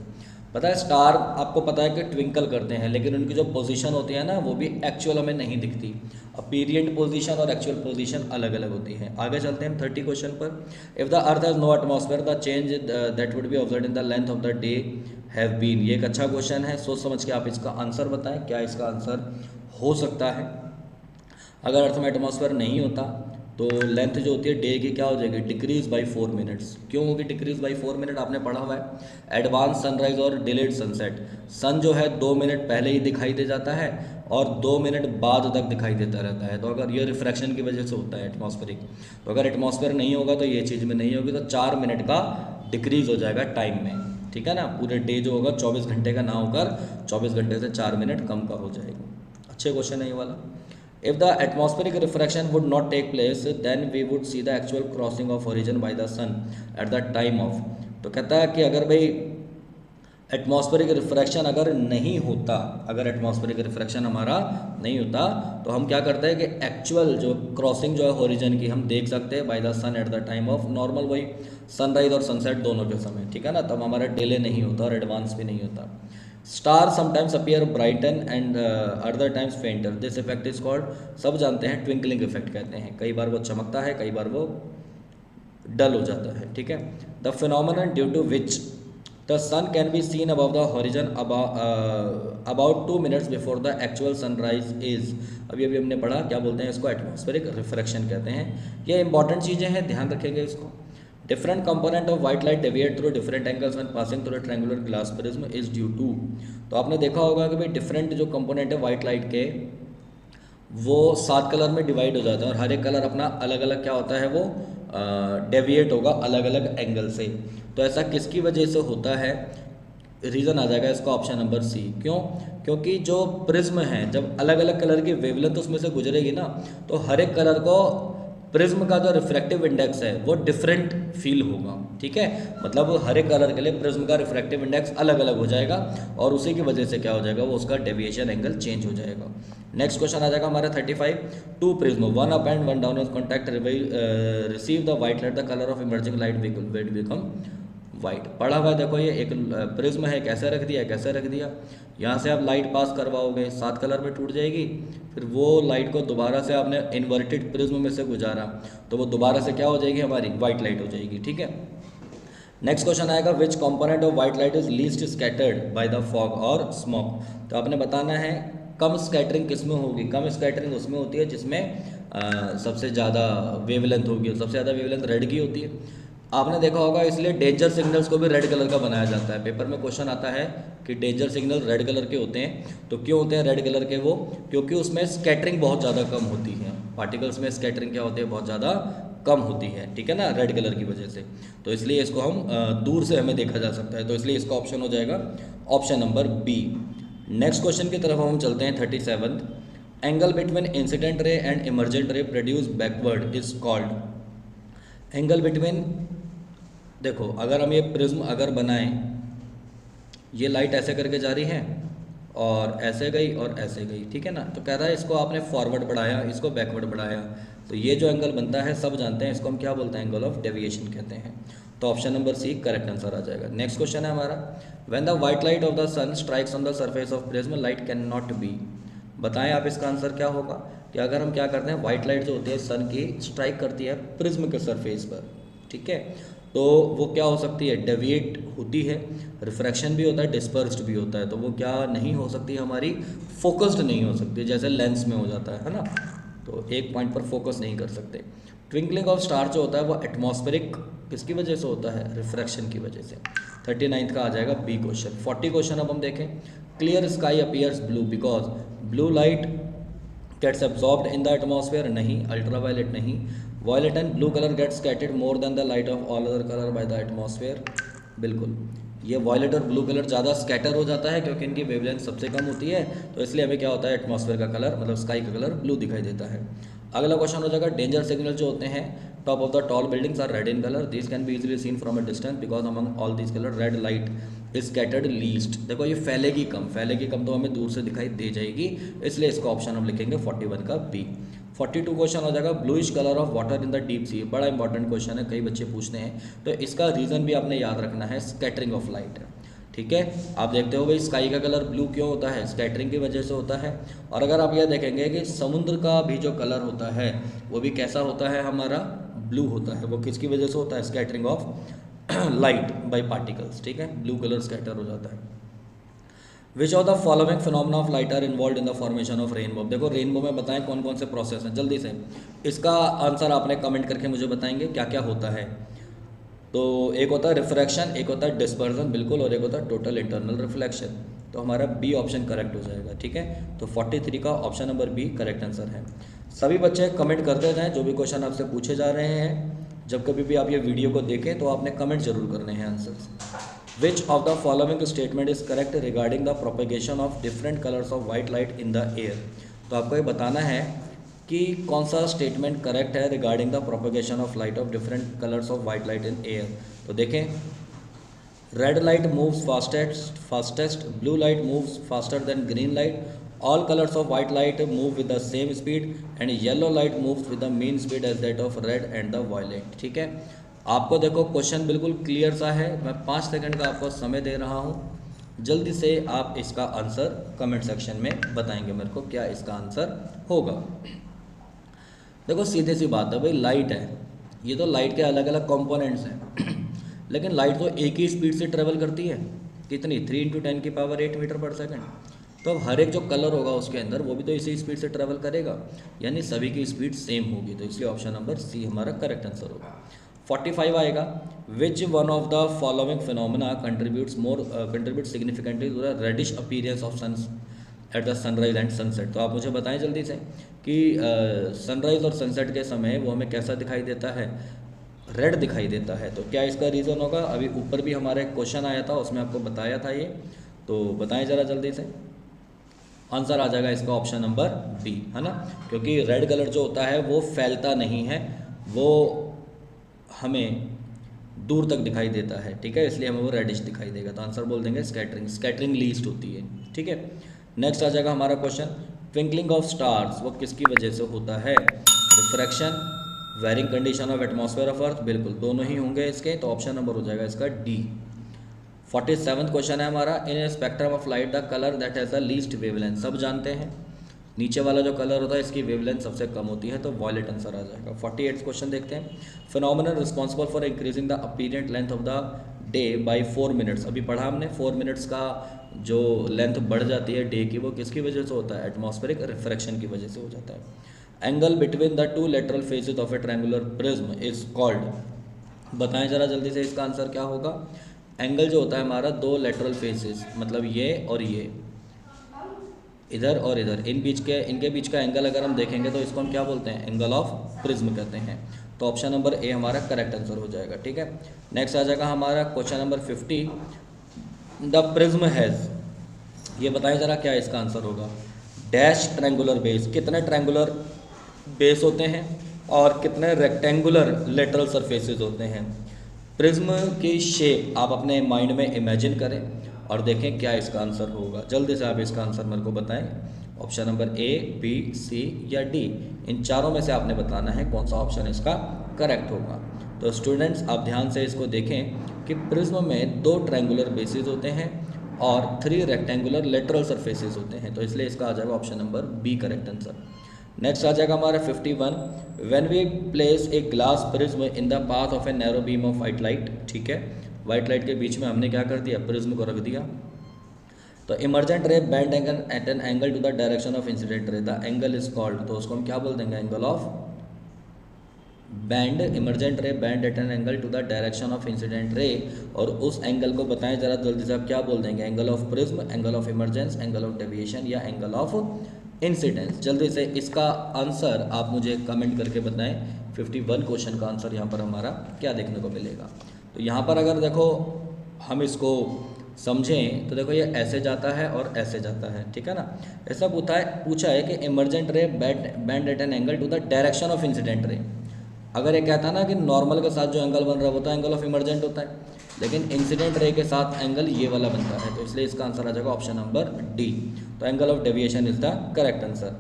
पता है स्टार आपको पता है कि ट्विंकल करते हैं, लेकिन उनकी जो पोजीशन होती है ना वो भी एक्चुअल हमें नहीं दिखती, अपीरियंट पोजीशन और एक्चुअल पोजीशन अलग अलग होती है। आगे चलते हैं 30 क्वेश्चन पर। If the earth has no atmosphere the change that would be observed in the length of the day have been, ये एक अच्छा क्वेश्चन है, सोच समझ के आप इसका आंसर बताएं, क्या इसका आंसर हो सकता है। अगर अर्थ में एटमॉस्फेयर नहीं होता तो लेंथ जो होती है डे की क्या हो जाएगी, डिक्रीज बाई 4 मिनट्स। क्यों होगी डिक्रीज बाई 4 मिनट, आपने पढ़ा हुआ है एडवांस सनराइज और डिलेड सनसेट। सन जो है 2 मिनट पहले ही दिखाई दे जाता है और 2 मिनट बाद तक दिखाई देता रहता है, तो अगर ये रिफ्रैक्शन की वजह से होता है एटमॉस्फेरिक, तो अगर एटमॉस्फेयर नहीं होगा तो ये चीज़ में नहीं होगी, तो 4 मिनट का डिक्रीज हो जाएगा टाइम में। ठीक है ना, पूरे डे जो होगा 24 घंटे का ना होकर 24 घंटे से 4 मिनट कम का हो जाएगा। अच्छे क्वेश्चन है ये वाला। If the atmospheric refraction would not take place, then we would see the actual crossing of horizon by the sun at the time of, तो कहता है कि अगर भाई एटमॉस्फेरिक रिफ्रैक्शन अगर नहीं होता, अगर एटमॉस्फेरिक रिफ्रैक्शन हमारा नहीं होता तो हम क्या करते हैं कि एक्चुअल जो क्रॉसिंग जो है होरिजन की हम देख सकते हैं by the sun at the time of normal, वही सनराइज और सनसेट दोनों के समय। ठीक है ना, तब हमारा डिले नहीं होता और एडवांस भी नहीं होता। Star sometimes appear brighten and other times fainter, this effect is called, सब जानते हैं ट्विंकलिंग इफेक्ट कहते हैं, कई बार वो चमकता है कई बार वो डल हो जाता है। ठीक है, the phenomenon due to which the sun can be seen above the horizon about 2 minutes before the actual sunrise is, अभी अभी हमने पढ़ा क्या बोलते हैं इसको, एटमॉस्फेरिक रिफ्रैक्शन कहते हैं। ये इंपॉर्टेंट चीज़ें हैं, ध्यान रखेंगे इसको। Different component of white light deviate through different angles when passing through triangular glass prism is due to, तो आपने देखा होगा कि भाई डिफरेंट जो कंपोनेंट है वाइट लाइट के वो 7 कलर में डिवाइड हो जाता है और हर एक कलर अपना अलग अलग क्या होता है वो डेविएट होगा अलग अलग एंगल से। तो ऐसा किसकी वजह से होता है, रीज़न आ जाएगा इसका ऑप्शन नंबर सी। क्यों, क्योंकि जो प्रिज्म है जब अलग अलग कलर की वेवलेंथ उसमें से गुजरेगी ना, तो हर एक कलर को प्रिज्म का जो रिफ्रैक्टिव इंडेक्स है वो डिफरेंट फील होगा। ठीक है, मतलब हर एक कलर के लिए प्रिज्म का रिफ्रैक्टिव इंडेक्स अलग अलग हो जाएगा और उसी की वजह से क्या हो जाएगा वो उसका डेविएशन एंगल चेंज हो जाएगा। नेक्स्ट क्वेश्चन आ जाएगा हमारा 35, 2 prism 1 up and 1 down contact receive the white light, the colour of emerging light will become white. पढ़ा हुआ है, देखो ये एक प्रिज्म है, कैसे रख दिया कैसे रख दिया, यहाँ से आप लाइट पास करवाओगे 7 कलर में टूट जाएगी, फिर वो लाइट को दोबारा से आपने इन्वर्टेड प्रिज्म में से गुजारा तो वो दोबारा से क्या हो जाएगी हमारी वाइट लाइट हो जाएगी। ठीक है, नेक्स्ट क्वेश्चन आएगा, विच component of white light is least scattered by the fog और स्मोक, तो आपने बताना है कम स्कैटरिंग किस में होगी, कम स्कैटरिंग उसमें होती है जिसमें सबसे ज़्यादा वेवलेंथ होगी, सबसे ज़्यादा वेवलेंथ रेड की होती है। आपने देखा होगा इसलिए डेंजर सिग्नल्स को भी रेड कलर का बनाया जाता है, पेपर में क्वेश्चन आता है कि डेंजर सिग्नल रेड कलर के होते हैं, तो क्यों होते हैं रेड कलर के वो, क्योंकि उसमें स्कैटरिंग बहुत ज़्यादा कम होती है, पार्टिकल्स में स्कैटरिंग क्या होती है बहुत ज़्यादा कम होती है। ठीक है ना, रेड कलर की वजह से, तो इसलिए इसको हम दूर से हमें देखा जा सकता है, तो इसलिए इसका ऑप्शन हो जाएगा option number B. Next question की तरफ हम चलते हैं 37, angle between incident ray and emergent ray produce backward is called, angle between, देखो अगर हम ये प्रिज्म अगर बनाएं, ये लाइट ऐसे करके जा रही है और ऐसे गई और ऐसे गई, ठीक है ना, तो कह रहा है इसको आपने फॉरवर्ड बढ़ाया इसको बैकवर्ड बढ़ाया, तो ये जो एंगल बनता है सब जानते हैं, इसको हम क्या बोलते हैं, एंगल ऑफ डेविएशन कहते हैं। तो option number C correct answer आ जाएगा। नेक्स्ट क्वेश्चन है हमारा, when the white light of the sun strikes on the surface of prism light can not be. बताएं आप इसका आंसर क्या होगा, कि अगर हम क्या करते हैं, व्हाइट लाइट जो होती है सन की स्ट्राइक करती है प्रिज्म के सरफेस पर, ठीक है, तो वो क्या हो सकती है, डेविएट होती है, रिफ्रैक्शन भी होता है, डिस्पर्स्ड भी होता है, तो वो क्या नहीं हो सकती हमारी, फोकस्ड नहीं हो सकती, जैसे लेंस में हो जाता है ना, तो एक पॉइंट पर फोकस नहीं कर सकते। ट्विंकलिंग ऑफ स्टार जो होता है वो एटमॉस्फेरिक किसकी वजह से होता है, रिफ्रैक्शन की वजह से। 39 का आ जाएगा बी क्वेश्चन। 40 क्वेश्चन अब हम देखें, clear sky appears blue because blue light gets absorbed in the atmosphere, नहीं, अल्ट्रावायलेट नहीं, violet and blue colour gets scattered more than the light of all other colour by the atmosphere, बिल्कुल, ये violet और blue colour ज़्यादा scatter हो जाता है क्योंकि इनकी वेवलेंथ सबसे कम होती है, तो इसलिए हमें क्या होता है, एटमॉस्फेयर का कलर मतलब स्काई का कलर ब्लू दिखाई देता है। अगला क्वेश्चन हो जाएगा, डेंजर सिग्नल जो होते हैं top of the tall buildings are red in colour, this can be easily seen from a distance because among all this colour red light is scattered least. देखो ये फैलेगी कम तो हमें दूर से दिखाई दे जाएगी, इसलिए इसका ऑप्शन हम लिखेंगे 41 का बी। 42 क्वेश्चन हो जाएगा, bluish colour of water in the deep sea, बड़ा इंपॉर्टेंट क्वेश्चन है, कई बच्चे पूछते हैं, तो इसका रीज़न भी आपने याद रखना है, स्कैटरिंग ऑफ लाइट है, ठीक है। आप देखते हो भाई स्काई का कलर ब्लू क्यों होता है, स्कैटरिंग की वजह से होता है। और अगर आप यह देखेंगे कि समुद्र का भी जो कलर होता है वो भी कैसा होता है, हमारा ब्लू होता है, वो किसकी वजह से होता है, scattering of light by particles, ठीक है, ब्लू कलर स्कैटर हो जाता है। Which of the following phenomena of light are involve in the formation of rainbow. देखो रेनबो में बताएं कौन कौन से प्रोसेस हैं, जल्दी से इसका आंसर आपने कमेंट करके मुझे बताएंगे क्या क्या होता है। तो एक होता है रिफ्रैक्शन, एक होता है डिस्पर्जन, बिल्कुल, और एक होता है टोटल इंटरनल रिफ्लेक्शन, तो हमारा बी ऑप्शन करेक्ट हो जाएगा, ठीक है। तो 43 का option number B correct answer है। सभी बच्चे कमेंट करते जाएं, जो भी क्वेश्चन आपसे पूछे जा रहे हैं, जब कभी भी आप ये वीडियो को देखें तो आपने कमेंट जरूर करने हैं answers. Which of the following statement is correct regarding the propagation of different colours of white light in the air. तो आपको ये बताना है कि कौन सा स्टेटमेंट करेक्ट है regarding the propagation of light of different colours of white light in air. तो देखें, red light moves fastest, blue light moves faster than green light, all colours of white light move with the same speed and yellow light moves with the mean speed as that of red and the violet, ठीक है। आपको देखो question बिल्कुल clear सा है, मैं 5 second का आपको समय दे रहा हूँ, जल्दी से आप इसका आंसर कमेंट सेक्शन में बताएंगे मेरे को क्या इसका आंसर होगा। देखो सीधे सी बात है भाई, लाइट है, ये तो लाइट के अलग अलग कंपोनेंट्स हैं लेकिन लाइट तो एक ही स्पीड से ट्रेवल करती है, कितनी, 3 × 10⁸ मीटर पर सेकंड। तो अब हर एक जो कलर होगा उसके अंदर वो भी तो इसी स्पीड से ट्रेवल करेगा, यानी सभी की स्पीड सेम होगी, तो इसलिए ऑप्शन नंबर सी हमारा करेक्ट आंसर होगा। 45 आएगा, which one of the following phenomena contribute significantly to the reddish appearance of sun at the sunrise and sunset. तो आप मुझे बताएं जल्दी से कि सनराइज और सनसेट के समय वो हमें कैसा दिखाई देता है, रेड दिखाई देता है। तो क्या इसका रीज़न होगा, अभी ऊपर भी हमारा एक क्वेश्चन आया था उसमें आपको बताया था ये, तो बताएं ज़रा जल्दी से। आंसर आ जाएगा इसका ऑप्शन नंबर बी, है ना, क्योंकि रेड कलर जो होता है वो फैलता नहीं है, वो हमें दूर तक दिखाई देता है, ठीक है, इसलिए हमें वो रेडिश दिखाई देगा। तो आंसर बोल देंगे स्कैटरिंग लीस्ट होती है, ठीक है। नेक्स्ट आ जाएगा हमारा क्वेश्चन, ट्विंकलिंग ऑफ स्टार्स वो किसकी वजह से होता है, refraction, varying condition of atmosphere of earth, बिल्कुल दोनों ही होंगे इसके, तो ऑप्शन नंबर हो जाएगा इसका डी। 47वां क्वेश्चन है हमारा, in spectrum of light the colour that has the least wavelength. सब जानते हैं नीचे वाला जो कलर होता है इसकी वेवलेंथ सबसे कम होती है, तो वॉयलेट आंसर आ जाएगा। 48 क्वेश्चन देखते हैं, phenomenon responsible for increasing the apparent length of the day by 4 minutes. अभी पढ़ा हमने 4 मिनट्स का जो लेंथ बढ़ जाती है डे की, वो किसकी वजह से होता है, एटमॉस्फेरिक रिफ्रैक्शन की वजह से हो जाता है। Angle between the 2 lateral faces of A triangular prism is called. बताएं जरा जल्दी से इसका आंसर क्या होगा। एंगल जो होता है हमारा 2 लेटरल फेसेस, मतलब ये और ये, इधर और इधर, इनके बीच का एंगल अगर हम देखेंगे तो इसको हम क्या बोलते हैं, एंगल ऑफ प्रिज्म कहते हैं। तो ऑप्शन नंबर ए हमारा करेक्ट आंसर हो जाएगा, ठीक है। नेक्स्ट आ जाएगा हमारा question number 50, the prism has, ये बताएं जरा क्या इसका आंसर होगा। डैश ट्रायंगुलर बेस, कितने ट्रायंगुलर बेस होते हैं और कितने रेक्टेंगुलर लेटरल सरफेसेस होते हैं। प्रिज्म की शेप आप अपने माइंड में इमेजिन करें और देखें क्या इसका आंसर होगा। जल्दी से आप इसका आंसर मेरे को बताएं। ऑप्शन नंबर ए, बी, सी या डी, इन चारों में से आपने बताना है कौन सा ऑप्शन इसका करेक्ट होगा। तो स्टूडेंट्स आप ध्यान से इसको देखें कि प्रिज्म में 2 ट्रायंगुलर बेसिस होते हैं और 3 रेक्टेंगुलर लेटरल सरफेसेस होते हैं, तो इसलिए इसका आ जाएगा option number B correct answer. Next आ जाएगा हमारा 51, when we place a glass prism in the path of a narrow beam of white light. ठीक है, वाइट लाइट के बीच में हमने क्या कर दिया, प्रिज्म को रख दिया। तो emergent ray bend angle at an angle to the direction of incident ray, the angle is called, तो उसको हम क्या बोल देंगे, angle of bend, emergent ray bend at an angle to the direction of incident ray, और उस angle को बताएं जरा जल्दी से, आप क्या बोल देंगे, angle of prism, angle of emergence, angle of deviation या एंगल ऑफ इंसिडेंस। जल्दी से इसका आंसर आप मुझे कमेंट करके बताएं। 51 क्वेश्चन का आंसर यहाँ पर हमारा क्या देखने को मिलेगा। तो यहाँ पर अगर देखो हम इसको समझें तो देखो ये ऐसे जाता है और ऐसे जाता है, ठीक है ना। ऐसा पूछा है कि emergent ray bend at an angle to the direction of incident ray. अगर ये कहता है ना कि नॉर्मल के साथ जो एंगल बन रहा होता है एंगल ऑफ इमर्जेंट होता है, लेकिन इंसिडेंट रे के साथ एंगल ये वाला बनता है, तो इसलिए इसका आंसर आ जाएगा ऑप्शन नंबर डी। तो angle of deviation is the correct answer.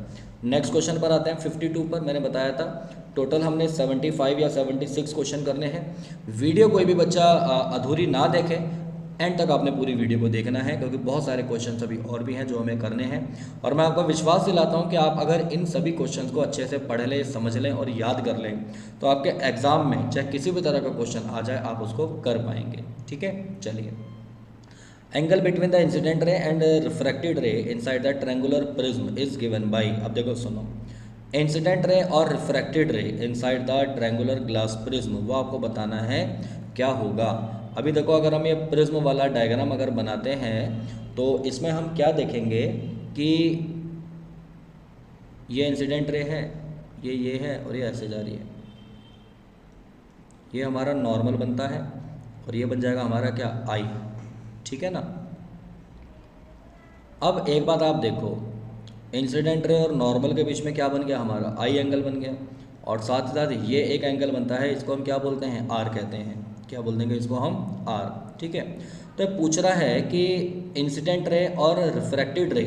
Next question पर आते हैं 52 पर। मैंने बताया था टोटल हमने 75 या 76 क्वेश्चन करने हैं। वीडियो कोई भी बच्चा अधूरी ना देखे, एंड तक आपने पूरी वीडियो को देखना है, क्योंकि बहुत सारे क्वेश्चन अभी और भी हैं जो हमें करने हैं। और मैं आपको विश्वास दिलाता हूं कि आप अगर इन सभी क्वेश्चंस को अच्छे से पढ़ लें, समझ लें और याद कर लें, तो आपके एग्ज़ाम में चाहे किसी भी तरह का क्वेश्चन आ जाए आप उसको कर पाएंगे। ठीक है, चलिए। Angle between the incident ray and refracted रे inside the triangular prism is given by, अब देखो सुनो, इंसिडेंट रे और रिफ्रैक्टेड रे inside the triangular glass prism, वो आपको बताना है क्या होगा। अभी देखो अगर हम ये प्रिज्म वाला डायग्राम अगर बनाते हैं तो इसमें हम क्या देखेंगे कि ये इंसिडेंट रे है, ये है और ये ऐसे जा रही है, ये हमारा नॉर्मल बनता है और ये बन जाएगा हमारा क्या, आई। ठीक है ना। अब एक बात आप देखो, इंसिडेंट रे और नॉर्मल के बीच में क्या बन गया, हमारा आई एंगल बन गया, और साथ ही साथ ये एक एंगल बनता है, इसको हम क्या बोलते हैं, आर कहते हैं। क्या बोल देंगे इसको हम, आर। ठीक है। तो ये पूछ रहा है कि इंसिडेंट रे और रिफ्रैक्टेड रे,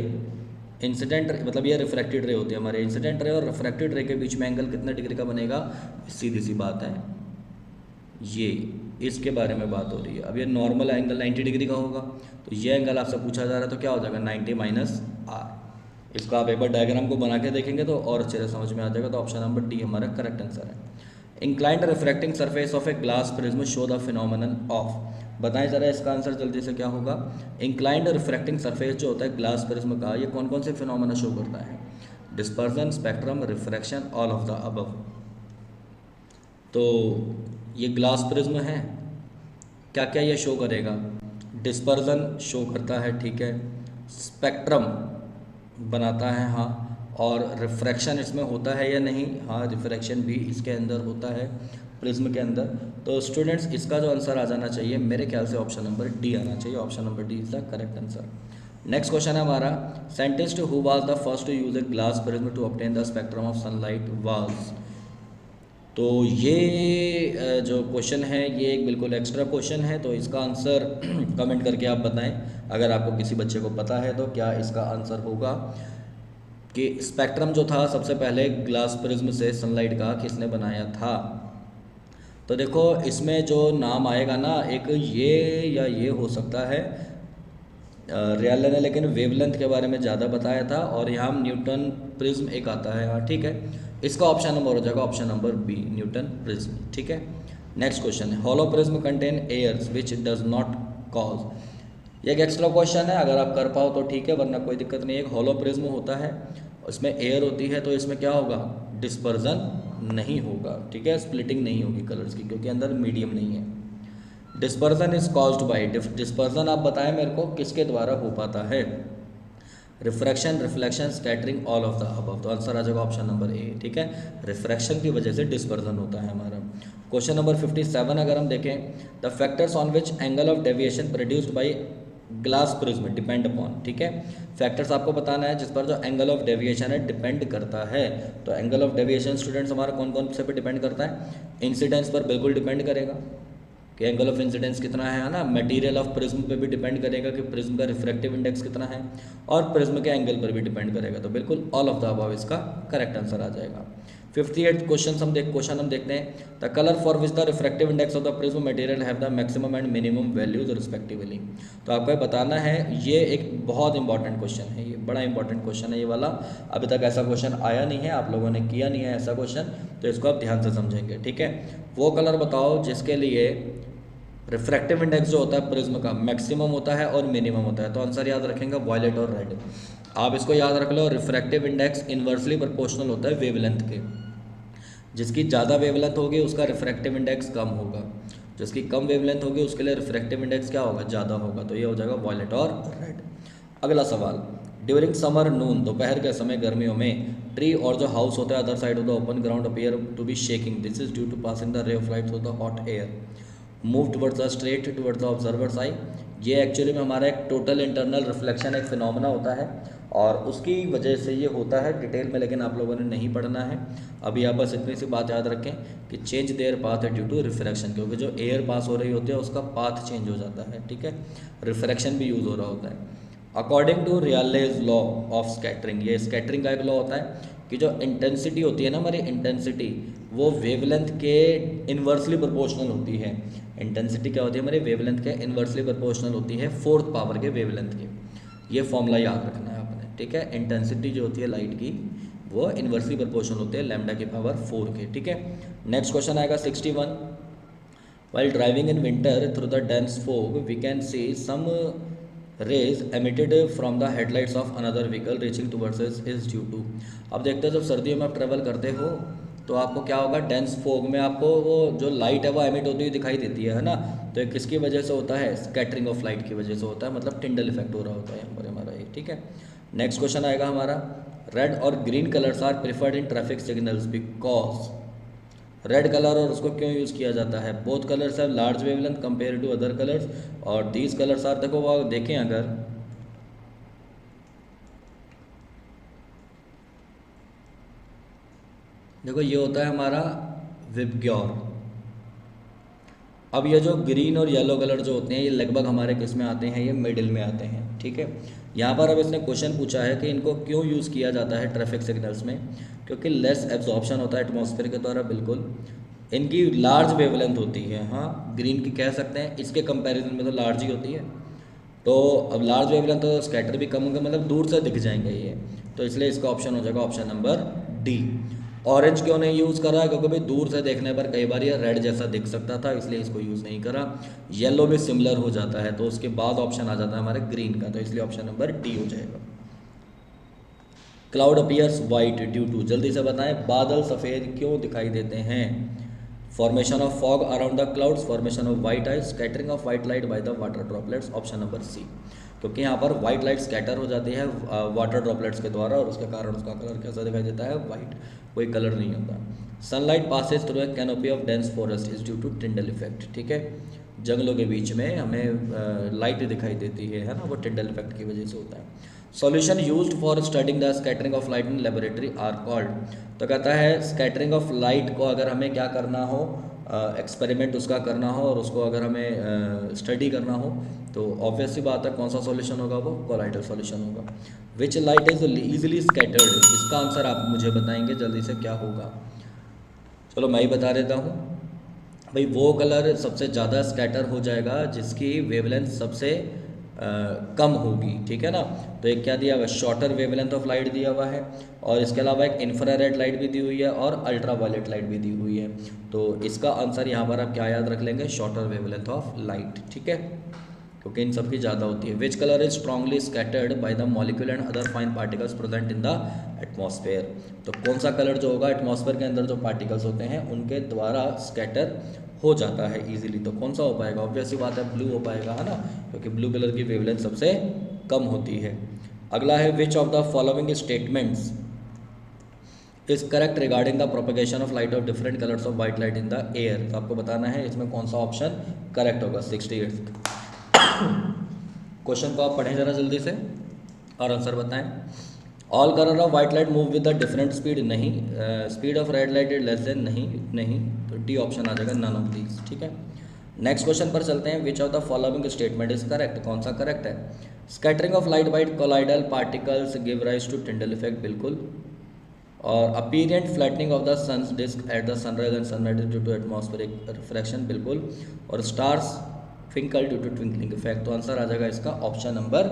इंसिडेंट मतलब ये रिफ्रैक्टेड रे होती है हमारे, इंसिडेंट रे और रिफ्रैक्टेड रे के बीच में एंगल कितने डिग्री का बनेगा, सीधी सी बात है, ये इसके बारे में बात हो रही है। अब ये नॉर्मल एंगल 90 डिग्री का होगा, तो ये एंगल आपसे पूछा जा रहा है, तो क्या हो जाएगा 90 माइनस आर। इसको आप एक बार डायग्राम को बना के देखेंगे तो और अच्छे से समझ में आ जाएगा। तो ऑप्शन नंबर डी हमारा करेक्ट आंसर है। Inclined refracting surface of A glass prism show the phenomenon of, बताएं जरा इसका आंसर जल्दी से क्या होगा। इंक्लाइंड रिफ्रैक्टिंग सरफेस जो होता है ग्लास प्रिज्म का, ये कौन कौन से फिनोमेना शो करता है, dispersion, spectrum, refraction, all of the above. तो ये ग्लास प्रिज्म है, क्या क्या ये शो करेगा, डिस्पर्जन शो करता है, ठीक है, स्पेक्ट्रम बनाता है, हाँ, और रिफ्रैक्शन इसमें होता है या नहीं, हाँ, रिफ्रैक्शन भी इसके अंदर होता है प्रिज्म के अंदर। तो स्टूडेंट्स इसका जो आंसर आ जाना चाहिए मेरे ख्याल से ऑप्शन नंबर डी आना चाहिए, option number D is the correct answer. Next question है हमारा, scientist who was the first to use a glass prism to obtain the spectrum of sunlight was. तो ये जो क्वेश्चन है ये एक बिल्कुल एक्स्ट्रा क्वेश्चन है, तो इसका आंसर कमेंट करके आप बताएं अगर आपको किसी बच्चे को पता है तो क्या इसका आंसर होगा कि स्पेक्ट्रम जो था सबसे पहले ग्लास प्रिज्म से सनलाइट का किसने बनाया था। तो देखो इसमें जो नाम आएगा ना, एक ये या ये हो सकता है, रियल ने लेकिन वेवलेंथ के बारे में ज़्यादा बताया था, और यहाँ न्यूटन प्रिज्म एक आता है, हाँ ठीक है, इसका ऑप्शन नंबर हो जाएगा option number B, Newton prism. ठीक है। नेक्स्ट क्वेश्चन है, hollow prism contain airs which does not cause, ये एक एक्स्ट्रा क्वेश्चन है, अगर आप कर पाओ तो ठीक है, वरना कोई दिक्कत नहीं है। एक हॉलो प्रिज्म होता है, उसमें एयर होती है, तो इसमें क्या होगा, डिस्पर्जन नहीं होगा, ठीक है, स्प्लिटिंग नहीं होगी कलर्स की, क्योंकि अंदर मीडियम नहीं है। Dispersion is caused by, dispersion आप बताएं मेरे को किसके द्वारा हो पाता है, refraction, reflection, scattering, all of the above. तो आंसर आ जाएगा ऑप्शन नंबर ए, ठीक है, रिफ्रैक्शन की वजह से डिस्पर्जन होता है हमारा। क्वेश्चन नंबर 57 अगर हम देखें, the factors on which angle of deviation produced by glass prism depend upon, ठीक है, फैक्टर्स आपको बताना है जिस पर जो एंगल ऑफ डेविएशन है डिपेंड करता है। तो एंगल ऑफ डेविएशन स्टूडेंट्स हमारा कौन कौन से पे डिपेंड करता है, इंसिडेंस पर बिल्कुल डिपेंड करेगा, कि एंगल ऑफ इंसिडेंस कितना है ना, मटेरियल ऑफ प्रिज्म पे भी डिपेंड करेगा कि प्रिज्म का रिफ्रैक्टिव इंडेक्स कितना है, और प्रिज्म के एंगल पर भी डिपेंड करेगा। तो बिल्कुल ऑल ऑफ द अबव इसका करेक्ट आंसर आ जाएगा। 58th क्वेश्चन हम देखते हैं, the colour for which the refractive index of the prism material have the maximum and minimum values respectively. तो आपको बताना है, ये एक बहुत इंपॉर्टेंट क्वेश्चन है, ये बड़ा इंपॉर्टेंट क्वेश्चन है ये वाला। अभी तक ऐसा क्वेश्चन आया नहीं है, आप लोगों ने किया नहीं है ऐसा क्वेश्चन, तो इसको आप ध्यान से समझेंगे, ठीक है। वो कलर बताओ जिसके लिए रिफ्रैक्टिव इंडेक्स जो होता है प्रिज्म का मैक्सिमम होता है और मिनिमम होता है। तो आंसर याद रखेंगे वायलेट और रेड। आप इसको याद रख लो, रिफ्रैक्टिव इंडेक्स इन्वर्सली प्रोपोर्शनल होता है वेवलेंथ के। जिसकी ज़्यादा वेवलेंथ होगी उसका रिफ्रैक्टिव इंडेक्स कम होगा, जिसकी कम वेवलेंथ होगी उसके लिए रिफ्रैक्टिव इंडेक्स क्या होगा, ज़्यादा होगा। तो ये हो जाएगा वायलेट और रेड। अगला सवाल, ड्यूरिंग समर नून, दोपहर के समय गर्मियों में, ट्री और जो हाउस होता है other side of the open ground appear to be shaking, this is due to passing the ray of light through the hot air move towards the straight towards the observer's eye. ये actually में हमारा एक total internal reflection एक phenomena होता है और उसकी वजह से ये होता है डिटेल में, लेकिन आप लोगों ने नहीं पढ़ना है अभी। आप बस इतनी सी बात याद रखें कि चेंज देयर पाथ है ड्यू टू रिफ्रैक्शन, क्योंकि जो एयर पास हो रही होती है उसका पाथ चेंज हो जाता है, ठीक है। रिफ्रैक्शन भी यूज़ हो रहा होता है। According to Rayleigh's law of scattering, ये स्कैटरिंग का एक लॉ होता है कि जो इंटेंसिटी होती है ना हमारी इंटेंसिटी, वो वेवलेंथ के इन्वर्सली प्रोपोर्शनल होती है। इंटेंसिटी क्या होती है हमारी वेवलेंथ के इन्वर्सली प्रोपोर्शनल होती है 4th पावर के वेवलेंथ के। ये फॉर्मूला याद रखना है आपने, ठीक है। इंटेंसिटी जो होती है लाइट की वो इन्वर्सली प्रोपोर्शनल होती है लैम्डा की पावर 4 के, ठीक है। नेक्स्ट क्वेश्चन आएगा 61, while driving in winter through the dense fog we can see some rays emitted from the headlights of another vehicle reaching towards us is due to। अब देखते हैं जब सर्दियों में आप ट्रेवल करते हो तो आपको क्या होगा, डेंस फोग में आपको वो जो लाइट है वो एमिट होती हुई दिखाई देती है ना। तो ये किसकी वजह से होता है, स्कैटरिंग ऑफ लाइट की वजह से होता है, मतलब टिंडल इफेक्ट हो रहा होता है यहाँ पर हमारा ये, ठीक है। नेक्स्ट क्वेश्चन आएगा हमारा, रेड और green colours are preferred in traffic signals because, red colour और उसको क्यों यूज़ किया जाता है, both colours have large wavelength compare to other colours, और दीज कलर्स आर, देखो वो देखें अगर देखो ये होता है हमारा विबग्योर। अब ये जो ग्रीन और येलो कलर जो होते हैं ये लगभग हमारे किस में आते हैं, ये मिडिल में आते हैं, ठीक है। यहाँ पर अब इसने क्वेश्चन पूछा है कि इनको क्यों यूज़ किया जाता है ट्रैफिक सिग्नल्स में, क्योंकि लेस एब्जॉर्प्शन होता है एटमॉस्फेयर के द्वारा, बिल्कुल। इनकी लार्ज वेवलेंथ होती है, हाँ ग्रीन की कह सकते हैं, इसके कंपैरिजन में तो लार्ज ही होती है। तो अब लार्ज वेवलेंथ तो स्कैटर भी कम होंगे, मतलब दूर से दिख जाएंगे ये, तो इसलिए इसका ऑप्शन हो जाएगा ऑप्शन नंबर डी। ऑरेंज क्यों नहीं यूज़ करा, क्योंकि भाई दूर से देखने पर कई बार ये रेड जैसा दिख सकता था, इसलिए इसको यूज़ नहीं करा। येलो भी सिमिलर हो जाता है, तो उसके बाद ऑप्शन आ जाता है हमारे ग्रीन का, तो इसलिए ऑप्शन नंबर डी हो जाएगा। Cloud appears white due to, जल्दी से बताएं बादल सफ़ेद क्यों दिखाई देते हैं। Formation of fog around the clouds, formation of white eyes, scattering of white light by the water droplets, option number C. क्योंकि यहाँ पर वाइट लाइट स्कैटर हो जाती है वाटर ड्रॉपलेट्स के द्वारा, और उसके कारण उसका कलर कैसा दिखाई देता है, वाइट, कोई कलर नहीं होता। Sunlight passes through a canopy of dense forest is due to Tyndall effect, ठीक है। जंगलों के बीच में हमें लाइट दिखाई देती है ना, वो टिंडल इफेक्ट की वजह से होता है। Solution used for studying the scattering of light in laboratory are called, तो कहता है स्कैटरिंग ऑफ लाइट को अगर हमें क्या करना हो, एक्सपेरिमेंट उसका करना हो और उसको अगर हमें स्टडी करना हो, तो ऑब्वियस सी बात है कौन सा सॉल्यूशन होगा, वो कोलाइडल सॉल्यूशन होगा। Which light is easily scattered, इसका आंसर आप मुझे बताएंगे जल्दी से क्या होगा। चलो मैं ही बता देता हूँ भाई, वो कलर सबसे ज़्यादा स्कैटर हो जाएगा जिसकी वेवलेंथ सबसे कम होगी, ठीक है ना। तो एक क्या दिया हुआ है, शॉर्टर वेवलेंथ ऑफ लाइट दिया हुआ है, और इसके अलावा एक इंफ्रारेड लाइट भी दी हुई है और अल्ट्रा वायलेट लाइट भी दी हुई है। तो इसका आंसर यहाँ पर आप क्या याद रख लेंगे, शॉर्टर वेवलेंथ ऑफ लाइट, ठीक है, क्योंकि इन सबकी ज़्यादा होती है। Which colour is strongly scattered by the molecule and other fine particles present in the atmosphere, तो कौन सा कलर जो होगा एटमॉस्फेयर के अंदर जो पार्टिकल्स होते हैं उनके द्वारा स्कैटर हो जाता है इजीली, तो कौन सा हो पाएगा, ऑब्वियस सी बात है ब्लू हो पाएगा, है ना, क्योंकि ब्लू कलर की वेवलेंथ सबसे कम होती है। अगला है which of the following statements is correct regarding the propagation of light of different colours of white light in the air, तो आपको बताना है इसमें कौन सा ऑप्शन करेक्ट होगा। 68 क्वेश्चन को आप पढ़ें जरा जल्दी से और आंसर बताएं। All colour of white light move with the different speed, नहीं। Speed of red light is less than, नहीं, तो डी ऑप्शन आ जाएगा, नन ऑफ दीज, ठीक है। नेक्स्ट क्वेश्चन पर चलते हैं। Which of the following statement is correct, कौन सा करेक्ट है? Scattering of light by colloidal particles give rise to Tyndall effect, बिल्कुल। और apparent flattening of the sun's disc at the sunrise and sunrise due to atmospheric refraction, बिल्कुल। और stars twinkle due to twinkling effect, तो answer आ जाएगा इसका option number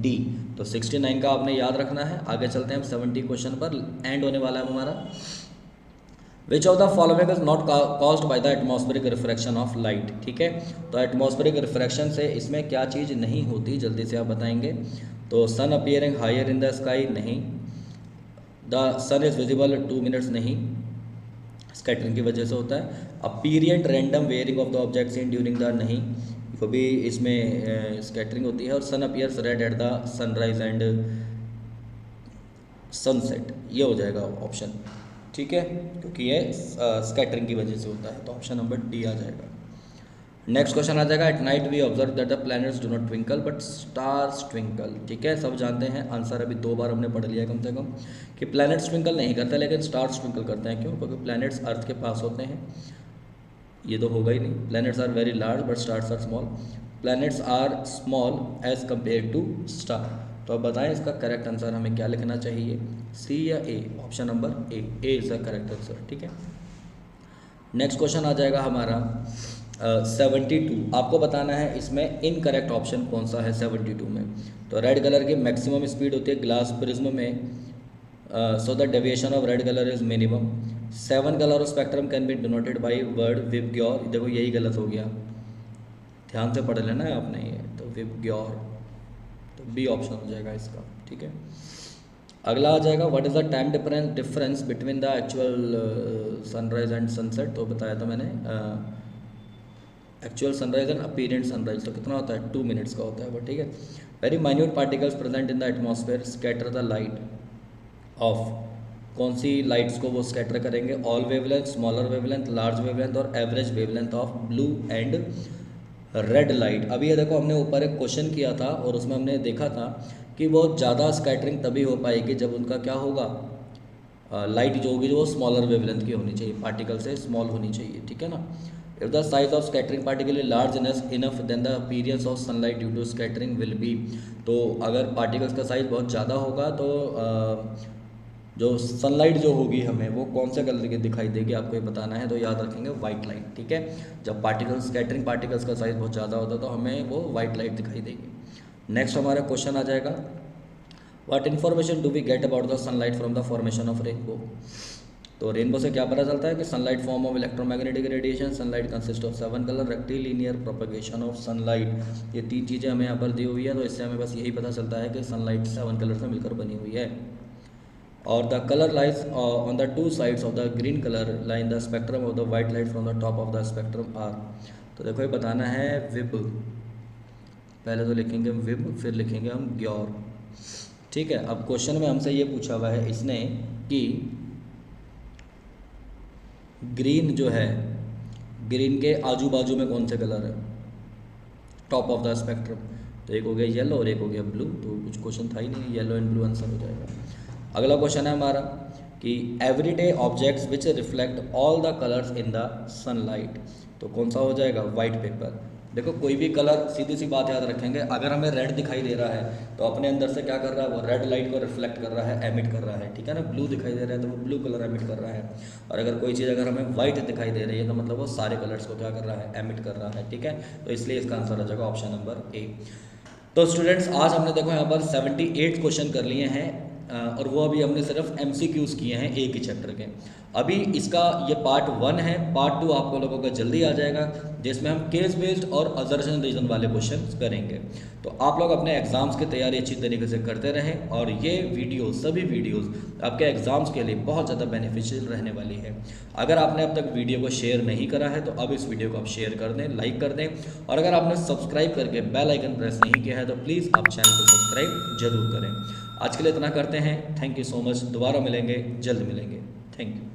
D. तो 69 का आपने याद रखना है। आगे चलते हैं हम 70 क्वेश्चन पर, एंड होने वाला है हमारा। विच of the following is not caused by the atmospheric refraction of light, ठीक है। तो एटमॉस्फेरिक रिफ्रैक्शन से इसमें क्या चीज़ नहीं होती, जल्दी से आप बताएंगे। तो sun appearing higher in the sky, नहीं। The sun is visible 2 minutes, नहीं, स्कैटरिंग की वजह से होता है। Apparent random wavering of the objects in during the, नहीं, वो भी इसमें स्कैटरिंग होती है। और sun appears red at the sunrise and sunset, ये हो जाएगा ऑप्शन, ठीक है, क्योंकि ये स्कैटरिंग की वजह से होता है, तो ऑप्शन नंबर डी आ जाएगा। नेक्स्ट क्वेश्चन आ जाएगा। At night we observe that the planets do not twinkle but stars twinkle, ठीक है, सब जानते हैं आंसर, अभी 2 बार हमने पढ़ लिया कम से कम, कि प्लैनेट्स ट्विंकल नहीं करते लेकिन स्टार्स ट्विंकल करते हैं। क्यों? क्योंकि प्लैनेट्स अर्थ के पास होते हैं, ये तो होगा ही नहीं। Planets are very large but stars are small, planets are small as compare to star. तो अब बताएं इसका करेक्ट आंसर हमें क्या लिखना चाहिए, सी या A? Option number A is the correct answer, ठीक है। नेक्स्ट क्वेश्चन आ जाएगा हमारा 72। आपको बताना है इसमें इनकरेक्ट ऑप्शन कौन सा है 72 में। तो रेड कलर की मैक्सिमम स्पीड होती है ग्लास प्रिज्म में, so the deviation of red colour is minimum. 7 colour spectrum can be denoted by word VIBGYOR, देखो यही गलत हो गया, ध्यान से पढ़ लेना है आपने ये, तो विबग्योर, तो बी ऑप्शन हो जाएगा इसका, ठीक है। अगला आ जाएगा। What is the time difference between the actual sunrise and sunset, तो बताया था मैंने, एक्चुअल सनराइज एंड अपीरियंट सनराइज, तो कितना होता है? 2 मिनट्स का होता है वो, ठीक है। Very minute particles present in the atmosphere scatter the light of, कौन सी लाइट्स को वो स्कैटर करेंगे? All wavelength, smaller wavelength, large wavelength और average wavelength of blue and red light. अभी ये देखो हमने ऊपर एक क्वेश्चन किया था और उसमें हमने देखा था कि वो ज़्यादा स्कैटरिंग तभी हो पाएगी जब उनका क्या होगा, लाइट जो होगी वो स्मॉलर वेवलेंथ की होनी चाहिए, पार्टिकल से स्मॉल होनी चाहिए, ठीक है ना। If the size of scattering particle is large enough then the appearance of sunlight due to scattering will be, तो अगर पार्टिकल्स का साइज बहुत ज़्यादा होगा तो जो सनलाइट जो होगी हमें वो कौन से कलर की दिखाई देगी, आपको ये बताना है। तो याद रखेंगे वाइट लाइट, ठीक है। जब पार्टिकल्स स्कैटरिंग पार्टिकल्स का साइज बहुत ज़्यादा होता है तो हमें वो वाइट लाइट दिखाई देगी। नेक्स्ट हमारा क्वेश्चन आ जाएगा। What information do we get about the sunlight from the formation of rainbow, तो रेनबो से क्या पता चलता है कि sunlight form of electromagnetic radiation, sunlight consist of 7 colour, rectilinear propagation of sunlight, ये 3 चीज़ें हमें यहाँ पर दी हुई है। तो इससे हमें बस यही पता चलता है कि सनलाइट 7 कलर से मिलकर बनी हुई है। और the colour lies on the 2 sides of the green colour line the spectrum of the white light from the top of the spectrum are, तो देखो ये बताना है विब, पहले तो लिखेंगे विब फिर लिखेंगे हम ग्योर, ठीक है। अब क्वेश्चन में हमसे ये पूछा हुआ है इसने कि ग्रीन जो है, ग्रीन के आजू बाजू में कौन से कलर है टॉप ऑफ द स्पेक्ट्रम, तो एक हो गया येलो और एक हो गया ब्लू, तो कुछ क्वेश्चन था ही नहीं, येलो एंड ब्लू आंसर हो जाएगा। अगला क्वेश्चन है हमारा कि everyday objects which reflect all the colours in the sunlight, तो कौन सा हो जाएगा? White paper. देखो कोई भी कलर, सीधी सी बात याद रखेंगे, अगर हमें रेड दिखाई दे रहा है तो अपने अंदर से क्या कर रहा है, वो रेड लाइट को रिफ्लेक्ट कर रहा है, एमिट कर रहा है, ठीक है ना। ब्लू दिखाई दे रहा है तो वो ब्लू कलर एमिट कर रहा है, और अगर कोई चीज़ अगर हमें वाइट दिखाई दे रही है तो मतलब वो सारे कलर्स को क्या कर रहा है, एमिट कर रहा है, ठीक है। तो इसलिए इसका आंसर आ जाएगा ऑप्शन नंबर ए। तो स्टूडेंट्स आज हमने देखो यहाँ पर 78 क्वेश्चन कर लिए हैं, और वो अभी हमने सिर्फ MCQs किए हैं एक ही चैप्टर के। अभी इसका ये पार्ट 1 है, पार्ट 2 आपको लोगों का जल्दी आ जाएगा जिसमें हम केस बेस्ड और अजर्शन रीजन वाले क्वेश्चन करेंगे। तो आप लोग अपने एग्जाम्स की तैयारी अच्छी तरीके से करते रहें, और ये वीडियो सभी वीडियोस आपके एग्जाम्स के लिए बहुत ज़्यादा बेनिफिशियल रहने वाली है। अगर आपने अब तक वीडियो को शेयर नहीं करा है तो अब इस वीडियो को आप शेयर कर दें, लाइक कर दें, और अगर आपने सब्सक्राइब करके बेल आइकन प्रेस नहीं किया है तो प्लीज़ आप चैनल को सब्सक्राइब जरूर करें। आज के लिए इतना करते हैं, थैंक यू सो मच, दोबारा मिलेंगे, जल्द मिलेंगे, थैंक यू।